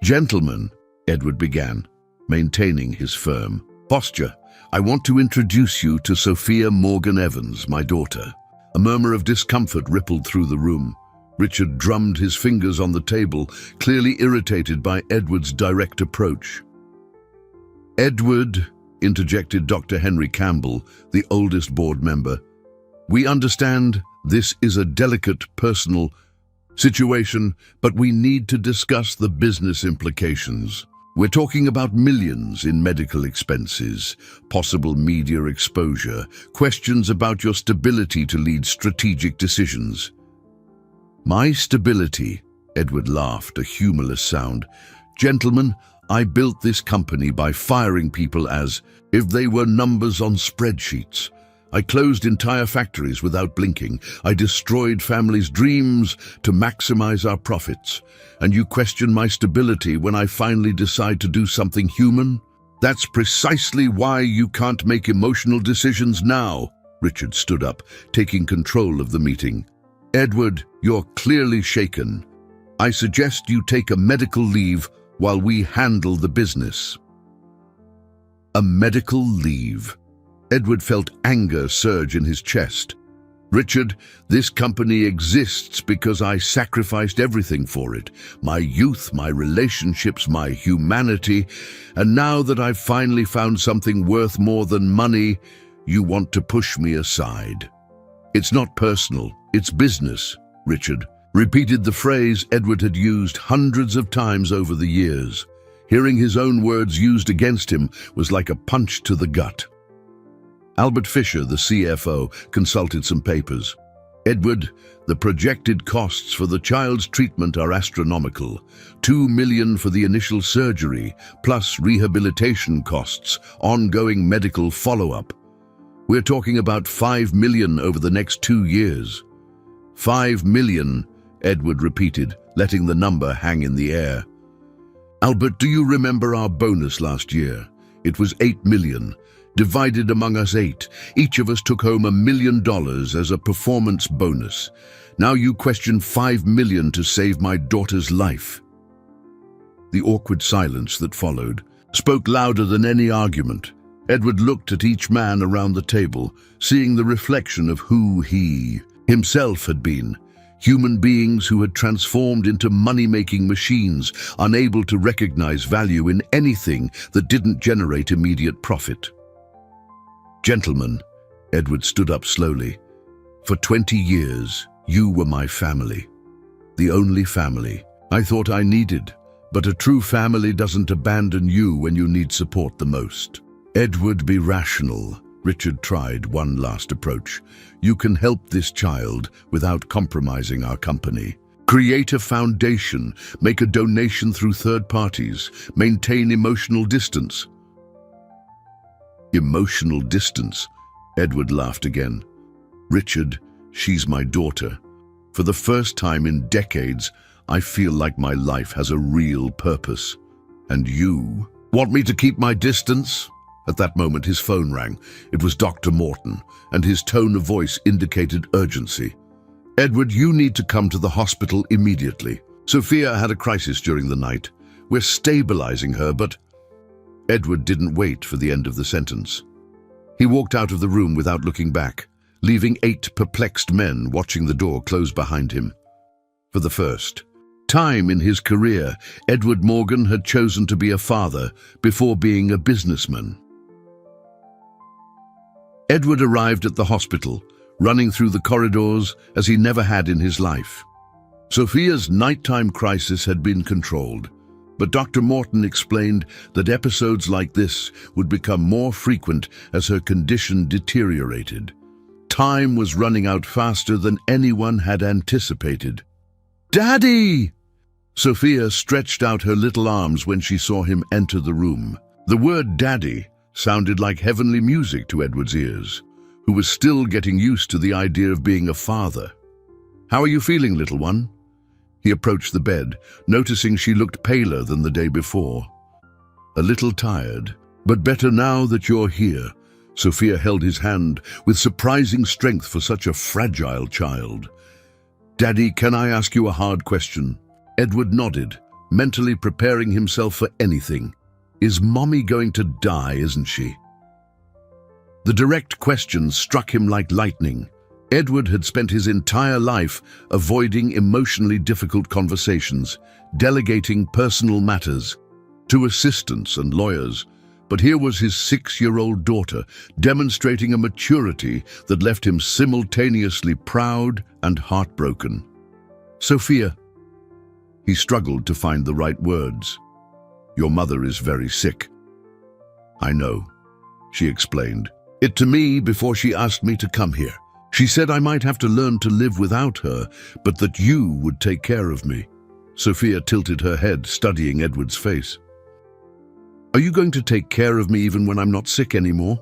"Gentlemen," Edward began, maintaining his firm posture. "I want to introduce you to Sophia Morgan Evans, my daughter." A murmur of discomfort rippled through the room. Richard drummed his fingers on the table, clearly irritated by Edward's direct approach. "Edward," interjected Dr. Henry Campbell, the oldest board member, "we understand this is a delicate, personal situation, but we need to discuss the business implications. We're talking about millions in medical expenses, possible media exposure, questions about your stability to lead strategic decisions." "My stability," Edward laughed, a humorless sound. "Gentlemen, I built this company by firing people as if they were numbers on spreadsheets. I closed entire factories without blinking. I destroyed families' dreams to maximize our profits. And you question my stability when I finally decide to do something human? That's precisely why you can't make emotional decisions now." Richard stood up, taking control of the meeting. "Edward, you're clearly shaken. I suggest you take a medical leave while we handle the business." A medical leave. Edward felt anger surge in his chest. "Richard, this company exists because I sacrificed everything for it. My youth, my relationships, my humanity. And now that I've finally found something worth more than money, you want to push me aside." "It's not personal, it's business," Richard repeated the phrase Edward had used hundreds of times over the years. Hearing his own words used against him was like a punch to the gut. Albert Fisher, the CFO, consulted some papers. "Edward, the projected costs for the child's treatment are astronomical. $2 million for the initial surgery, plus rehabilitation costs, ongoing medical follow-up. We're talking about $5 million over the next 2 years. $5 million, Edward repeated, letting the number hang in the air. "Albert, do you remember our bonus last year? It was $8 million. Divided among us 8, each of us took home $1 million as a performance bonus. Now you question $5 million to save my daughter's life." The awkward silence that followed spoke louder than any argument. Edward looked at each man around the table, seeing the reflection of who he himself had been. Human beings who had transformed into money-making machines, unable to recognize value in anything that didn't generate immediate profit. "Gentlemen," Edward stood up slowly, "for 20 years, you were my family. The only family I thought I needed, but a true family doesn't abandon you when you need support the most." "Edward, be rational." Richard tried one last approach. "You can help this child without compromising our company. Create a foundation, make a donation through third parties, maintain emotional distance." "Emotional distance?" Edward laughed again. "Richard, she's my daughter. For the first time in decades, I feel like my life has a real purpose. And you want me to keep my distance?" At that moment, his phone rang. It was Dr. Morton, and his tone of voice indicated urgency. "Edward, you need to come to the hospital immediately. Sophia had a crisis during the night. We're stabilizing her, but—" Edward didn't wait for the end of the sentence. He walked out of the room without looking back, leaving 8 perplexed men watching the door close behind him. For the first time in his career, Edward Morgan had chosen to be a father before being a businessman. Edward arrived at the hospital, running through the corridors as he never had in his life. Sophia's nighttime crisis had been controlled, but Dr. Morton explained that episodes like this would become more frequent as her condition deteriorated. Time was running out faster than anyone had anticipated. "Daddy!" Sophia stretched out her little arms when she saw him enter the room. The word "daddy" sounded like heavenly music to Edward's ears, who was still getting used to the idea of being a father. "How are you feeling, little one?" He approached the bed, noticing she looked paler than the day before. "A little tired, but better now that you're here." Sophia held his hand with surprising strength for such a fragile child. "Daddy, can I ask you a hard question?" Edward nodded, mentally preparing himself for anything. Is Mommy going to die, isn't she? The direct question struck him like lightning. Edward had spent his entire life avoiding emotionally difficult conversations, delegating personal matters to assistants and lawyers. But here was his 6-year-old daughter demonstrating a maturity that left him simultaneously proud and heartbroken. "Sophia," he struggled to find the right words. "Your mother is very sick." "I know," she explained it to me before she asked me to come here. "She said I might have to learn to live without her, but that you would take care of me." Sophia tilted her head, studying Edward's face. "Are you going to take care of me even when I'm not sick anymore?"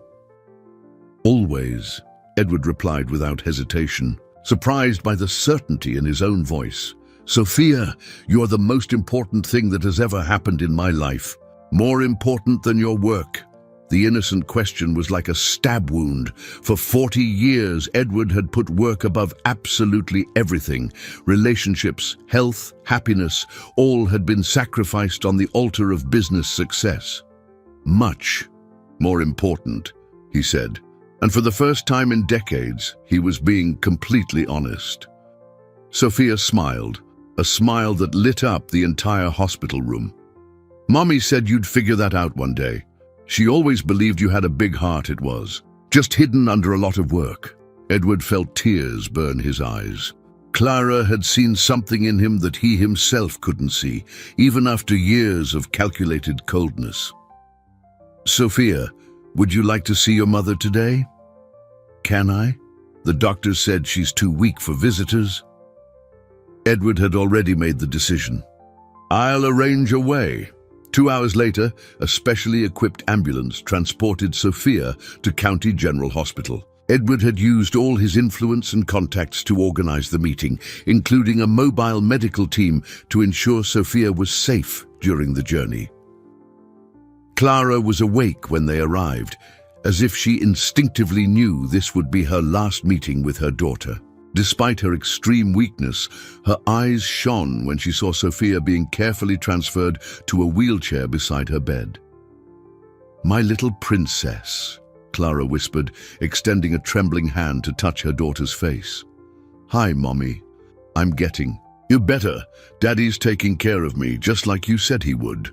"Always," Edward replied without hesitation, surprised by the certainty in his own voice. "Sophia, you're the most important thing that has ever happened in my life. More important than your work." The innocent question was like a stab wound. For 40 years, Edward had put work above absolutely everything. Relationships, health, happiness, all had been sacrificed on the altar of business success. "Much more important," he said, and for the first time in decades, he was being completely honest. Sophia smiled, a smile that lit up the entire hospital room. "Mommy said you'd figure that out one day. She always believed you had a big heart, it was. Just hidden under a lot of work." Edward felt tears burn his eyes. Clara had seen something in him that he himself couldn't see, even after years of calculated coldness. "Sophia, would you like to see your mother today?" "Can I? The doctor said she's too weak for visitors." Edward had already made the decision. "I'll arrange a way." 2 hours later, a specially equipped ambulance transported Sophia to County General Hospital. Edward had used all his influence and contacts to organize the meeting, including a mobile medical team to ensure Sophia was safe during the journey. Clara was awake when they arrived, as if she instinctively knew this would be her last meeting with her daughter. Despite her extreme weakness, her eyes shone when she saw Sophia being carefully transferred to a wheelchair beside her bed. "My little princess," Clara whispered, extending a trembling hand to touch her daughter's face. "Hi, Mommy. I'm getting." "You better. Daddy's taking care of me, just like you said he would."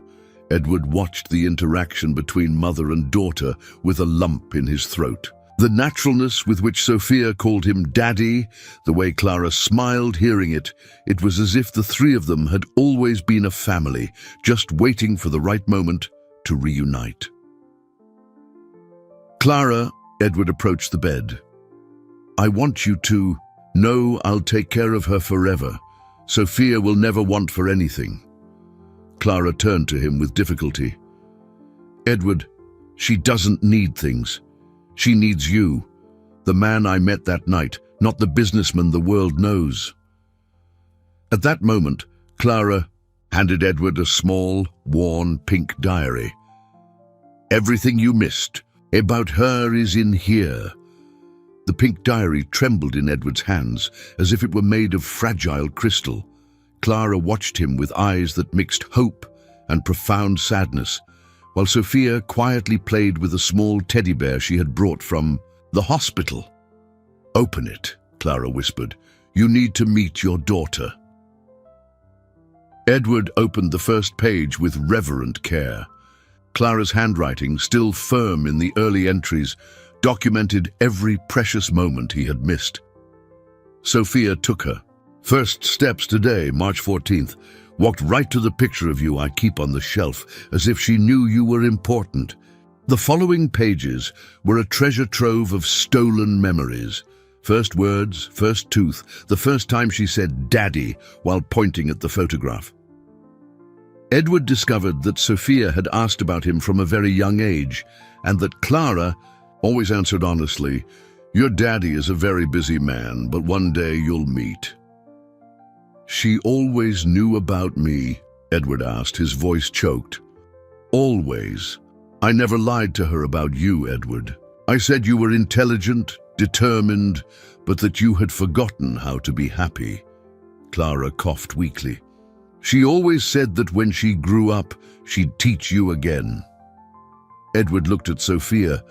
Edward watched the interaction between mother and daughter with a lump in his throat. The naturalness with which Sophia called him Daddy, the way Clara smiled hearing it, it was as if the three of them had always been a family, just waiting for the right moment to reunite. "Clara," Edward approached the bed. "I want you to know I'll take care of her forever. Sophia will never want for anything." Clara turned to him with difficulty. "Edward, she doesn't need things. She needs you, the man I met that night, not the businessman the world knows." At that moment, Clara handed Edward a small, worn pink diary. "Everything you missed about her is in here." The pink diary trembled in Edward's hands, as if it were made of fragile crystal. Clara watched him with eyes that mixed hope and profound sadness, while Sophia quietly played with a small teddy bear she had brought from the hospital. "Open it," Clara whispered. "You need to meet your daughter." Edward opened the first page with reverent care. Clara's handwriting, still firm in the early entries, documented every precious moment he had missed. Sophia took her. "First steps today, March 14th. Walked right to the picture of you I keep on the shelf, as if she knew you were important." The following pages were a treasure trove of stolen memories. First words, first tooth, the first time she said Daddy while pointing at the photograph. Edward discovered that Sophia had asked about him from a very young age, and that Clara always answered honestly, "Your daddy is a very busy man, but one day you'll meet." "She always knew about me?" Edward asked, his voice choked. "Always. I never lied to her about you, Edward. I said you were intelligent, determined, but that you had forgotten how to be happy." Clara coughed weakly. "She always said that when she grew up, she'd teach you again." Edward looked at Sophia,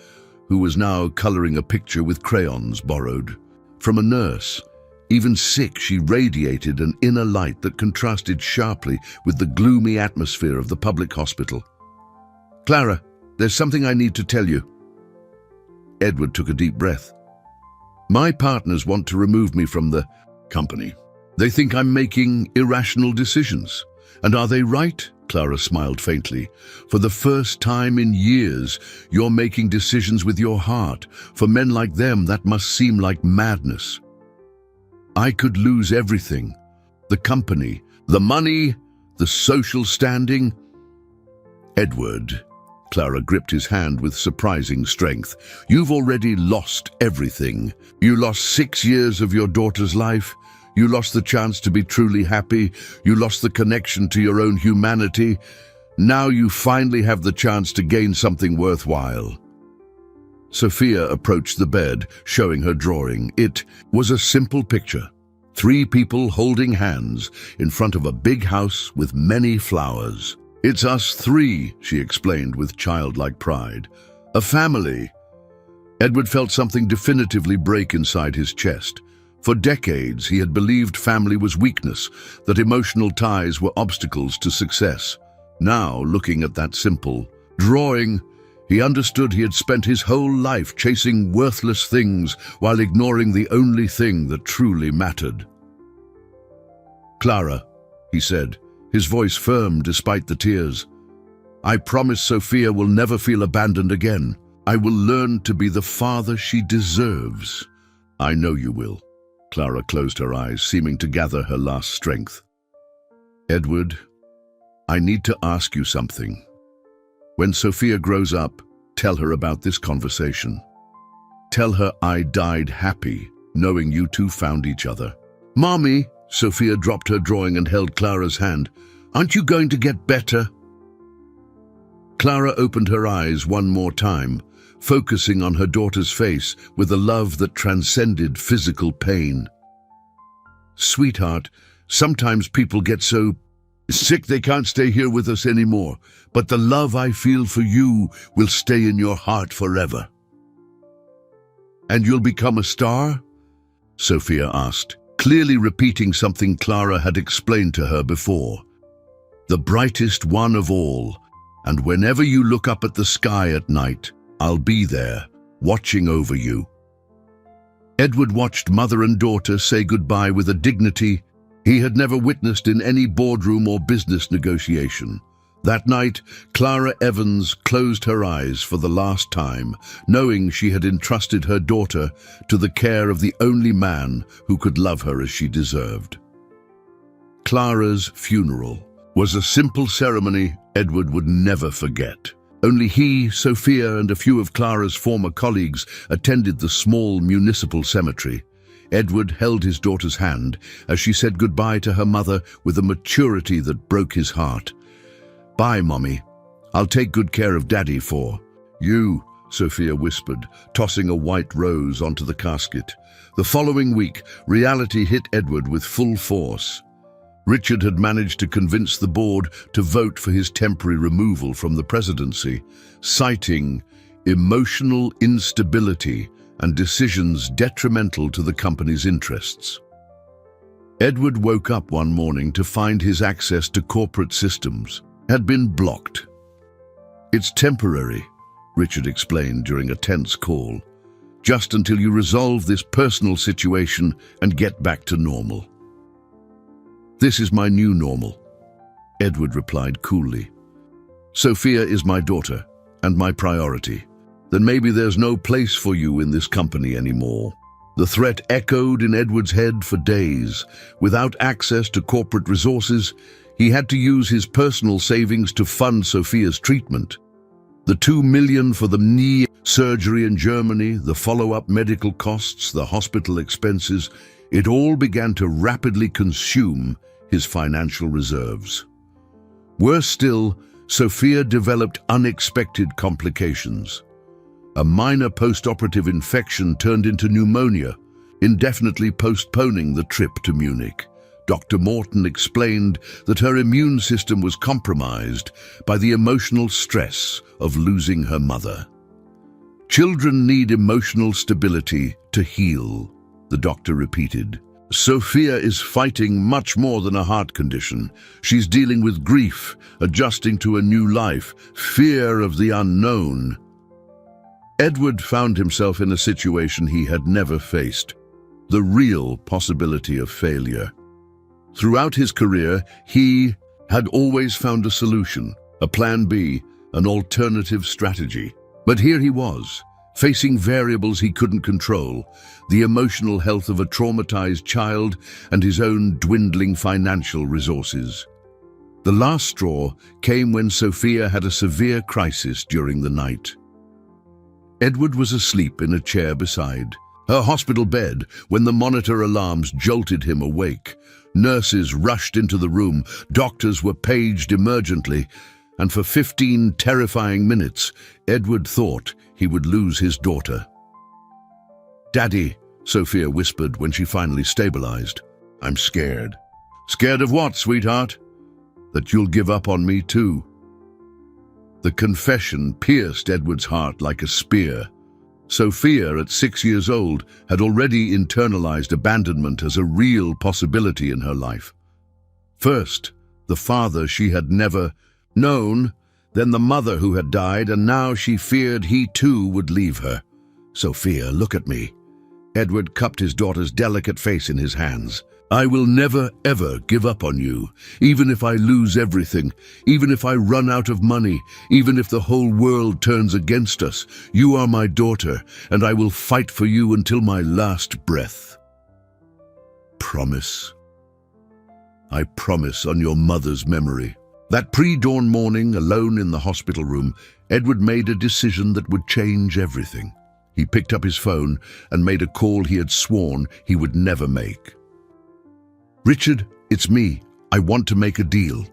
who was now coloring a picture with crayons borrowed from a nurse. Even sick, she radiated an inner light that contrasted sharply with the gloomy atmosphere of the public hospital. "Clara, there's something I need to tell you." Edward took a deep breath. "My partners want to remove me from the company. They think I'm making irrational decisions. And are they right?" Clara smiled faintly. "For the first time in years, you're making decisions with your heart. For men like them, that must seem like madness. I could lose everything. The company, the money, the social standing." "Edward," Clara gripped his hand with surprising strength, "you've already lost everything. You lost 6 years of your daughter's life. You lost the chance to be truly happy. You lost the connection to your own humanity. Now you finally have the chance to gain something worthwhile." Sophia approached the bed, showing her drawing. It was a simple picture. 3 people holding hands in front of a big house with many flowers. "It's us 3, she explained with childlike pride. "A family." Edward felt something definitively break inside his chest. For decades, he had believed family was weakness, that emotional ties were obstacles to success. Now, looking at that simple drawing, he understood he had spent his whole life chasing worthless things while ignoring the only thing that truly mattered. "Clara," he said, his voice firm despite the tears, "I promise Sophia will never feel abandoned again. I will learn to be the father she deserves." "I know you will." Clara closed her eyes, seeming to gather her last strength. "Edward, I need to ask you something. When Sophia grows up, tell her about this conversation. Tell her I died happy, knowing you two found each other." "Mommy," Sophia dropped her drawing and held Clara's hand, "aren't you going to get better?" Clara opened her eyes one more time, focusing on her daughter's face with a love that transcended physical pain. "Sweetheart, sometimes people get so sick they can't stay here with us anymore, but the love I feel for you will stay in your heart forever." "And you'll become a star?" Sophia asked, clearly repeating something Clara had explained to her before. "The brightest one of all, and whenever you look up at the sky at night, I'll be there, watching over you." Edward watched mother and daughter say goodbye with a dignity he had never witnessed in any boardroom or business negotiation. That night, Clara Evans closed her eyes for the last time, knowing she had entrusted her daughter to the care of the only man who could love her as she deserved. Clara's funeral was a simple ceremony Edward would never forget. Only he, Sophia, and a few of Clara's former colleagues attended the small municipal cemetery. Edward held his daughter's hand as she said goodbye to her mother with a maturity that broke his heart. "Bye, Mommy. I'll take good care of Daddy for you," Sophia whispered, tossing a white rose onto the casket. The following week, reality hit Edward with full force. Richard had managed to convince the board to vote for his temporary removal from the presidency, citing emotional instability and decisions detrimental to the company's interests. Edward woke up one morning to find his access to corporate systems had been blocked. "It's temporary," Richard explained during a tense call, "just until you resolve this personal situation and get back to normal." "This is my new normal," Edward replied coolly. "Sophia is my daughter and my priority. Then maybe there's no place for you in this company anymore." The threat echoed in Edward's head for days. Without access to corporate resources, he had to use his personal savings to fund Sophia's treatment. The $2 million for the knee surgery in Germany, the follow-up medical costs, the hospital expenses, it all began to rapidly consume his financial reserves. Worse still, Sophia developed unexpected complications. A minor post-operative infection turned into pneumonia, indefinitely postponing the trip to Munich. Dr. Morton explained that her immune system was compromised by the emotional stress of losing her mother. Children need emotional stability to heal, the doctor repeated. Sophia is fighting much more than a heart condition. She's dealing with grief, adjusting to a new life, fear of the unknown. Edward found himself in a situation he had never faced, the real possibility of failure. Throughout his career, he had always found a solution, a plan B, an alternative strategy. But here he was, facing variables he couldn't control, the emotional health of a traumatized child and his own dwindling financial resources. The last straw came when Sophia had a severe crisis during the night. Edward was asleep in a chair beside her hospital bed when the monitor alarms jolted him awake. Nurses rushed into the room, doctors were paged emergently, and for 15 terrifying minutes, Edward thought he would lose his daughter. "Daddy," Sophia whispered when she finally stabilized. "I'm scared." "Scared of what, sweetheart?" "That you'll give up on me too." The confession pierced Edward's heart like a spear. Sophia, at 6 years old, had already internalized abandonment as a real possibility in her life. First, the father she had never known, then the mother who had died, and now she feared he too would leave her. "Sophia, look at me." Edward cupped his daughter's delicate face in his hands. "I will never, ever give up on you, even if I lose everything, even if I run out of money, even if the whole world turns against us. You are my daughter, and I will fight for you until my last breath." "Promise." "I promise on your mother's memory." That pre-dawn morning, alone in the hospital room, Edward made a decision that would change everything. He picked up his phone and made a call he had sworn he would never make. "Richard, it's me. I want to make a deal."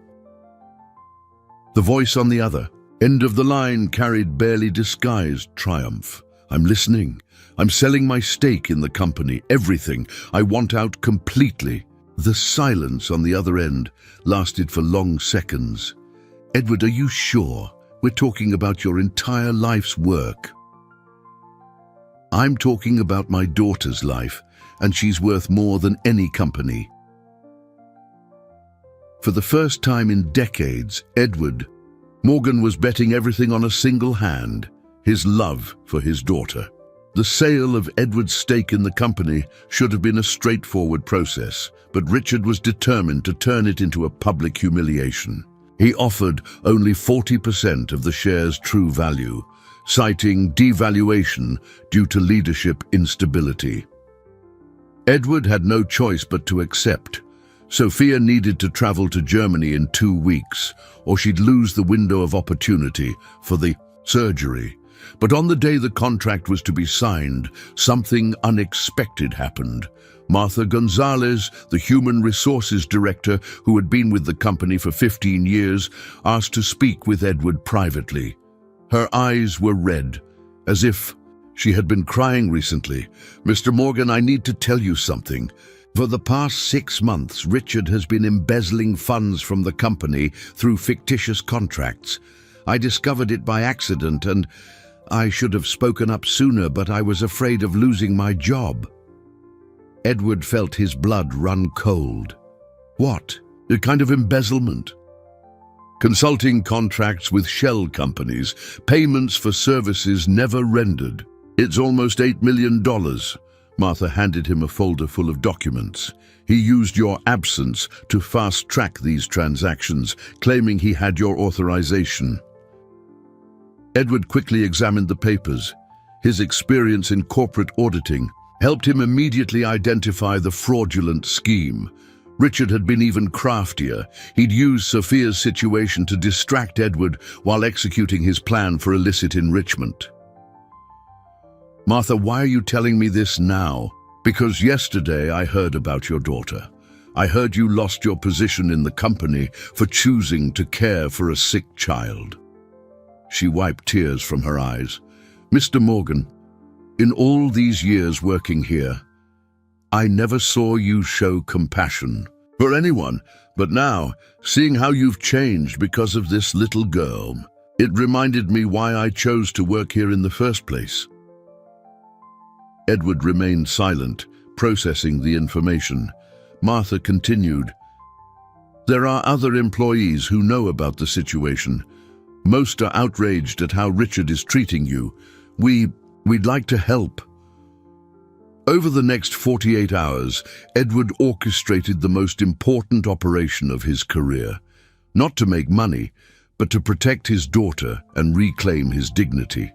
The voice on the other end of the line carried barely disguised triumph. "I'm listening. I'm selling my stake in the company, everything. I want out completely." The silence on the other end lasted for long seconds. "Edward, are you sure? We're talking about your entire life's work." "I'm talking about my daughter's life, and she's worth more than any company." For the first time in decades, Edward Morgan was betting everything on a single hand, his love for his daughter. The sale of Edward's stake in the company should have been a straightforward process, but Richard was determined to turn it into a public humiliation. He offered only 40% of the share's true value, citing devaluation due to leadership instability. Edward had no choice but to accept. Sophia needed to travel to Germany in 2 weeks, or she'd lose the window of opportunity for the surgery. But on the day the contract was to be signed, something unexpected happened. Martha Gonzalez, the human resources director who had been with the company for 15 years, asked to speak with Edward privately. Her eyes were red, as if she had been crying recently. "Mr. Morgan, I need to tell you something. For the past 6 months, Richard has been embezzling funds from the company through fictitious contracts. I discovered it by accident, and I should have spoken up sooner, but I was afraid of losing my job." Edward felt his blood run cold. "What? A kind of embezzlement?" "Consulting contracts with shell companies, payments for services never rendered. It's almost $8 million. Martha handed him a folder full of documents. "He used your absence to fast-track these transactions, claiming he had your authorization." Edward quickly examined the papers. His experience in corporate auditing helped him immediately identify the fraudulent scheme. Richard had been even craftier. He'd used Sophia's situation to distract Edward while executing his plan for illicit enrichment. "Martha, why are you telling me this now?" "Because yesterday I heard about your daughter. I heard you lost your position in the company for choosing to care for a sick child." She wiped tears from her eyes. "Mr. Morgan, in all these years working here, I never saw you show compassion. for anyone. But now, seeing how you've changed because of this little girl, it reminded me why I chose to work here in the first place. Edward remained silent, processing the information. Martha continued, "There are other employees who know about the situation. Most are outraged at how Richard is treating you. We'd like to help." Over the next 48 hours, Edward orchestrated the most important operation of his career. Not to make money, but to protect his daughter and reclaim his dignity.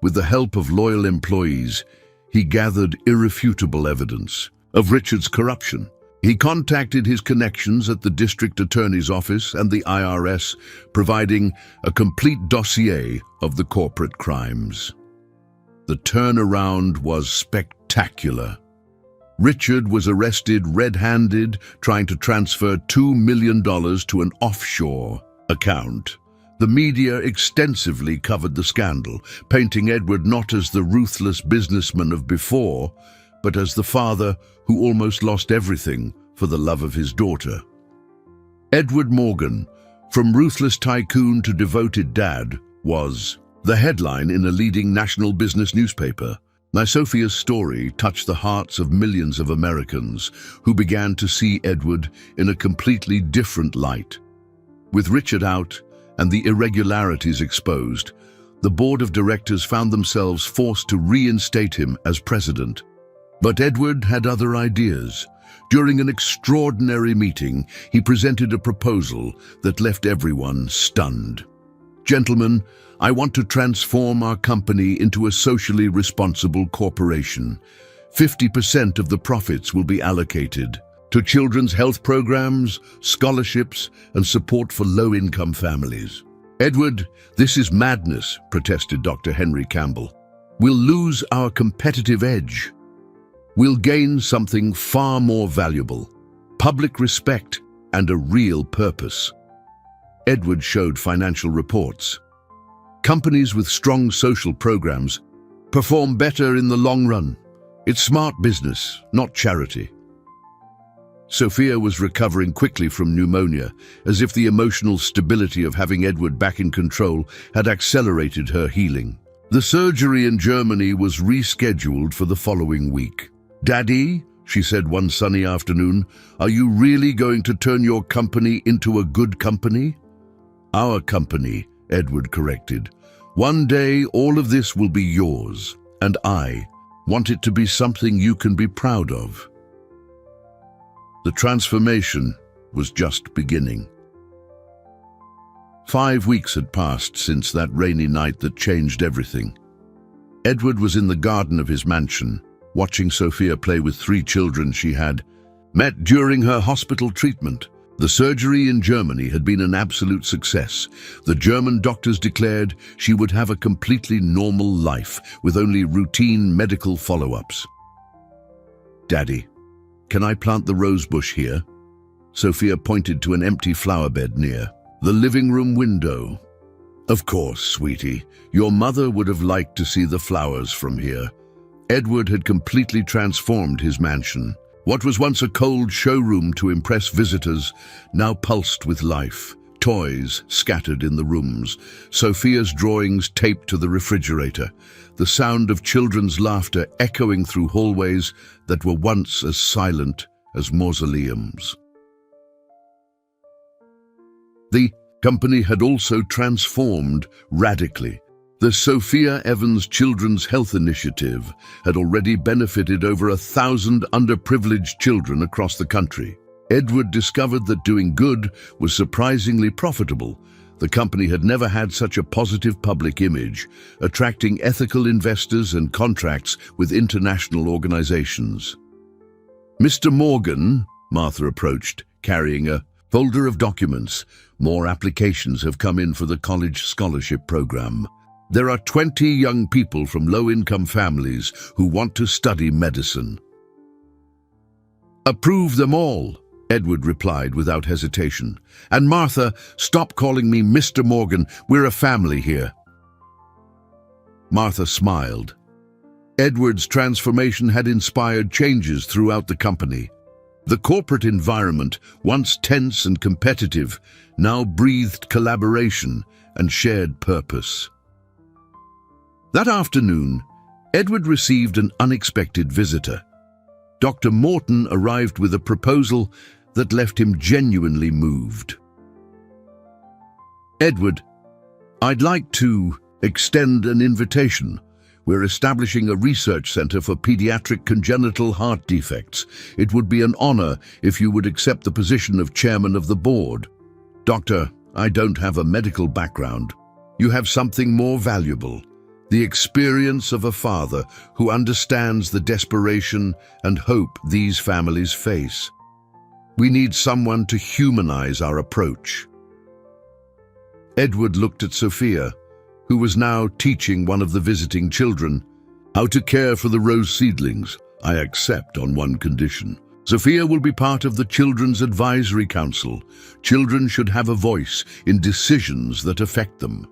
With the help of loyal employees, he gathered irrefutable evidence of Richard's corruption. He contacted his connections at the district attorney's office and the IRS, providing a complete dossier of the corporate crimes. The turnaround was spectacular. Richard was arrested red-handed, trying to transfer $2 million to an offshore account. The media extensively covered the scandal, painting Edward not as the ruthless businessman of before, but as the father who almost lost everything for the love of his daughter. Edward Morgan, from ruthless tycoon to devoted dad, was the headline in a leading national business newspaper. Now, Sophia's story touched the hearts of millions of Americans who began to see Edward in a completely different light. With Richard out and the irregularities exposed, the board of directors found themselves forced to reinstate him as president. But Edward had other ideas. During an extraordinary meeting, he presented a proposal that left everyone stunned. "Gentlemen, I want to transform our company into a socially responsible corporation. 50% of the profits will be allocated to children's health programs, scholarships, and support for low-income families." "Edward, this is madness," protested Dr. Henry Campbell. "We'll lose our competitive edge. We'll gain something far more valuable: public respect and a real purpose." Edward showed financial reports. Companies with strong social programs perform better in the long run. It's smart business, not charity. Sophia was recovering quickly from pneumonia, as if the emotional stability of having Edward back in control had accelerated her healing. The surgery in Germany was rescheduled for the following week. "Daddy," she said one sunny afternoon, "are you really going to turn your company into a good company?" "Our company," Edward corrected. "One day all of this will be yours, and I want it to be something you can be proud of." The transformation was just beginning. 5 weeks had passed since that rainy night that changed everything. Edward was in the garden of his mansion, watching Sophia play with 3 children she had met during her hospital treatment. The surgery in Germany had been an absolute success. The German doctors declared she would have a completely normal life with only routine medical follow-ups. "Daddy, can I plant the rose bush here?" Sophia pointed to an empty flower bed near the living room window. "Of course, sweetie. Your mother would have liked to see the flowers from here." Edward had completely transformed his mansion. What was once a cold showroom to impress visitors now pulsed with life. Toys scattered in the rooms, Sophia's drawings taped to the refrigerator, the sound of children's laughter echoing through hallways that were once as silent as mausoleums. The company had also transformed radically. The Sophia Evans Children's Health Initiative had already benefited over 1,000 underprivileged children across the country. Edward discovered that doing good was surprisingly profitable. The company had never had such a positive public image, attracting ethical investors and contracts with international organizations. "Mr. Morgan," Martha approached, carrying a folder of documents. "More applications have come in for the college scholarship program. There are 20 young people from low-income families who want to study medicine." "Approve them all," Edward replied without hesitation. "And Martha, stop calling me Mr. Morgan. We're a family here." Martha smiled. Edward's transformation had inspired changes throughout the company. The corporate environment, once tense and competitive, now breathed collaboration and shared purpose. That afternoon, Edward received an unexpected visitor. Dr. Morton arrived with a proposal that left him genuinely moved. "Edward, I'd like to extend an invitation. We're establishing a research center for pediatric congenital heart defects. It would be an honor if you would accept the position of chairman of the board." "Doctor, I don't have a medical background. You have something more valuable, the experience of a father who understands the desperation and hope these families face. We need someone to humanize our approach." Edward looked at Sophia, who was now teaching one of the visiting children how to care for the rose seedlings. "I accept on one condition. Sophia will be part of the Children's Advisory Council. Children should have a voice in decisions that affect them."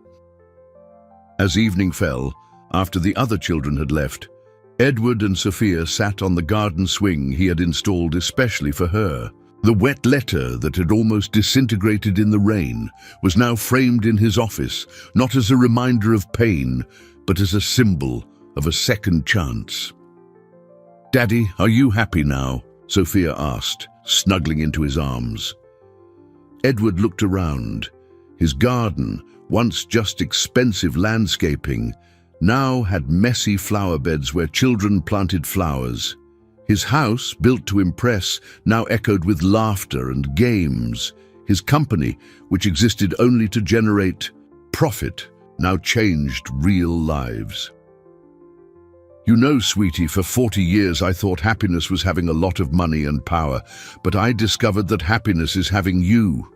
As evening fell, after the other children had left, Edward and Sophia sat on the garden swing he had installed especially for her. The wet letter that had almost disintegrated in the rain was now framed in his office, not as a reminder of pain, but as a symbol of a second chance. "Daddy, are you happy now?" Sophia asked, snuggling into his arms. Edward looked around. His garden, once just expensive landscaping, now had messy flower beds where children planted flowers. His house, built to impress, now echoed with laughter and games. His company, which existed only to generate profit, now changed real lives. "You know, sweetie, for 40 years I thought happiness was having a lot of money and power, but I discovered that happiness is having you.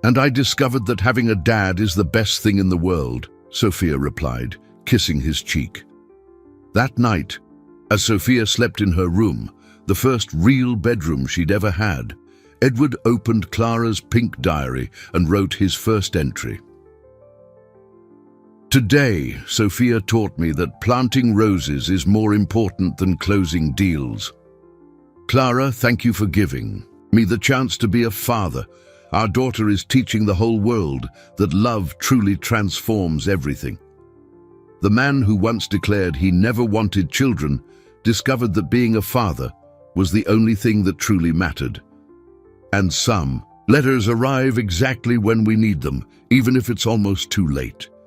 And I discovered that having a dad is the best thing in the world," Sophia replied, kissing his cheek. That night, as Sophia slept in her room, the first real bedroom she'd ever had, Edward opened Clara's pink diary and wrote his first entry. "Today, Sophia taught me that planting roses is more important than closing deals. Clara, thank you for giving me the chance to be a father. Our daughter is teaching the whole world that love truly transforms everything." The man who once declared he never wanted children discovered that being a father was the only thing that truly mattered. And some letters arrive exactly when we need them, even if it's almost too late.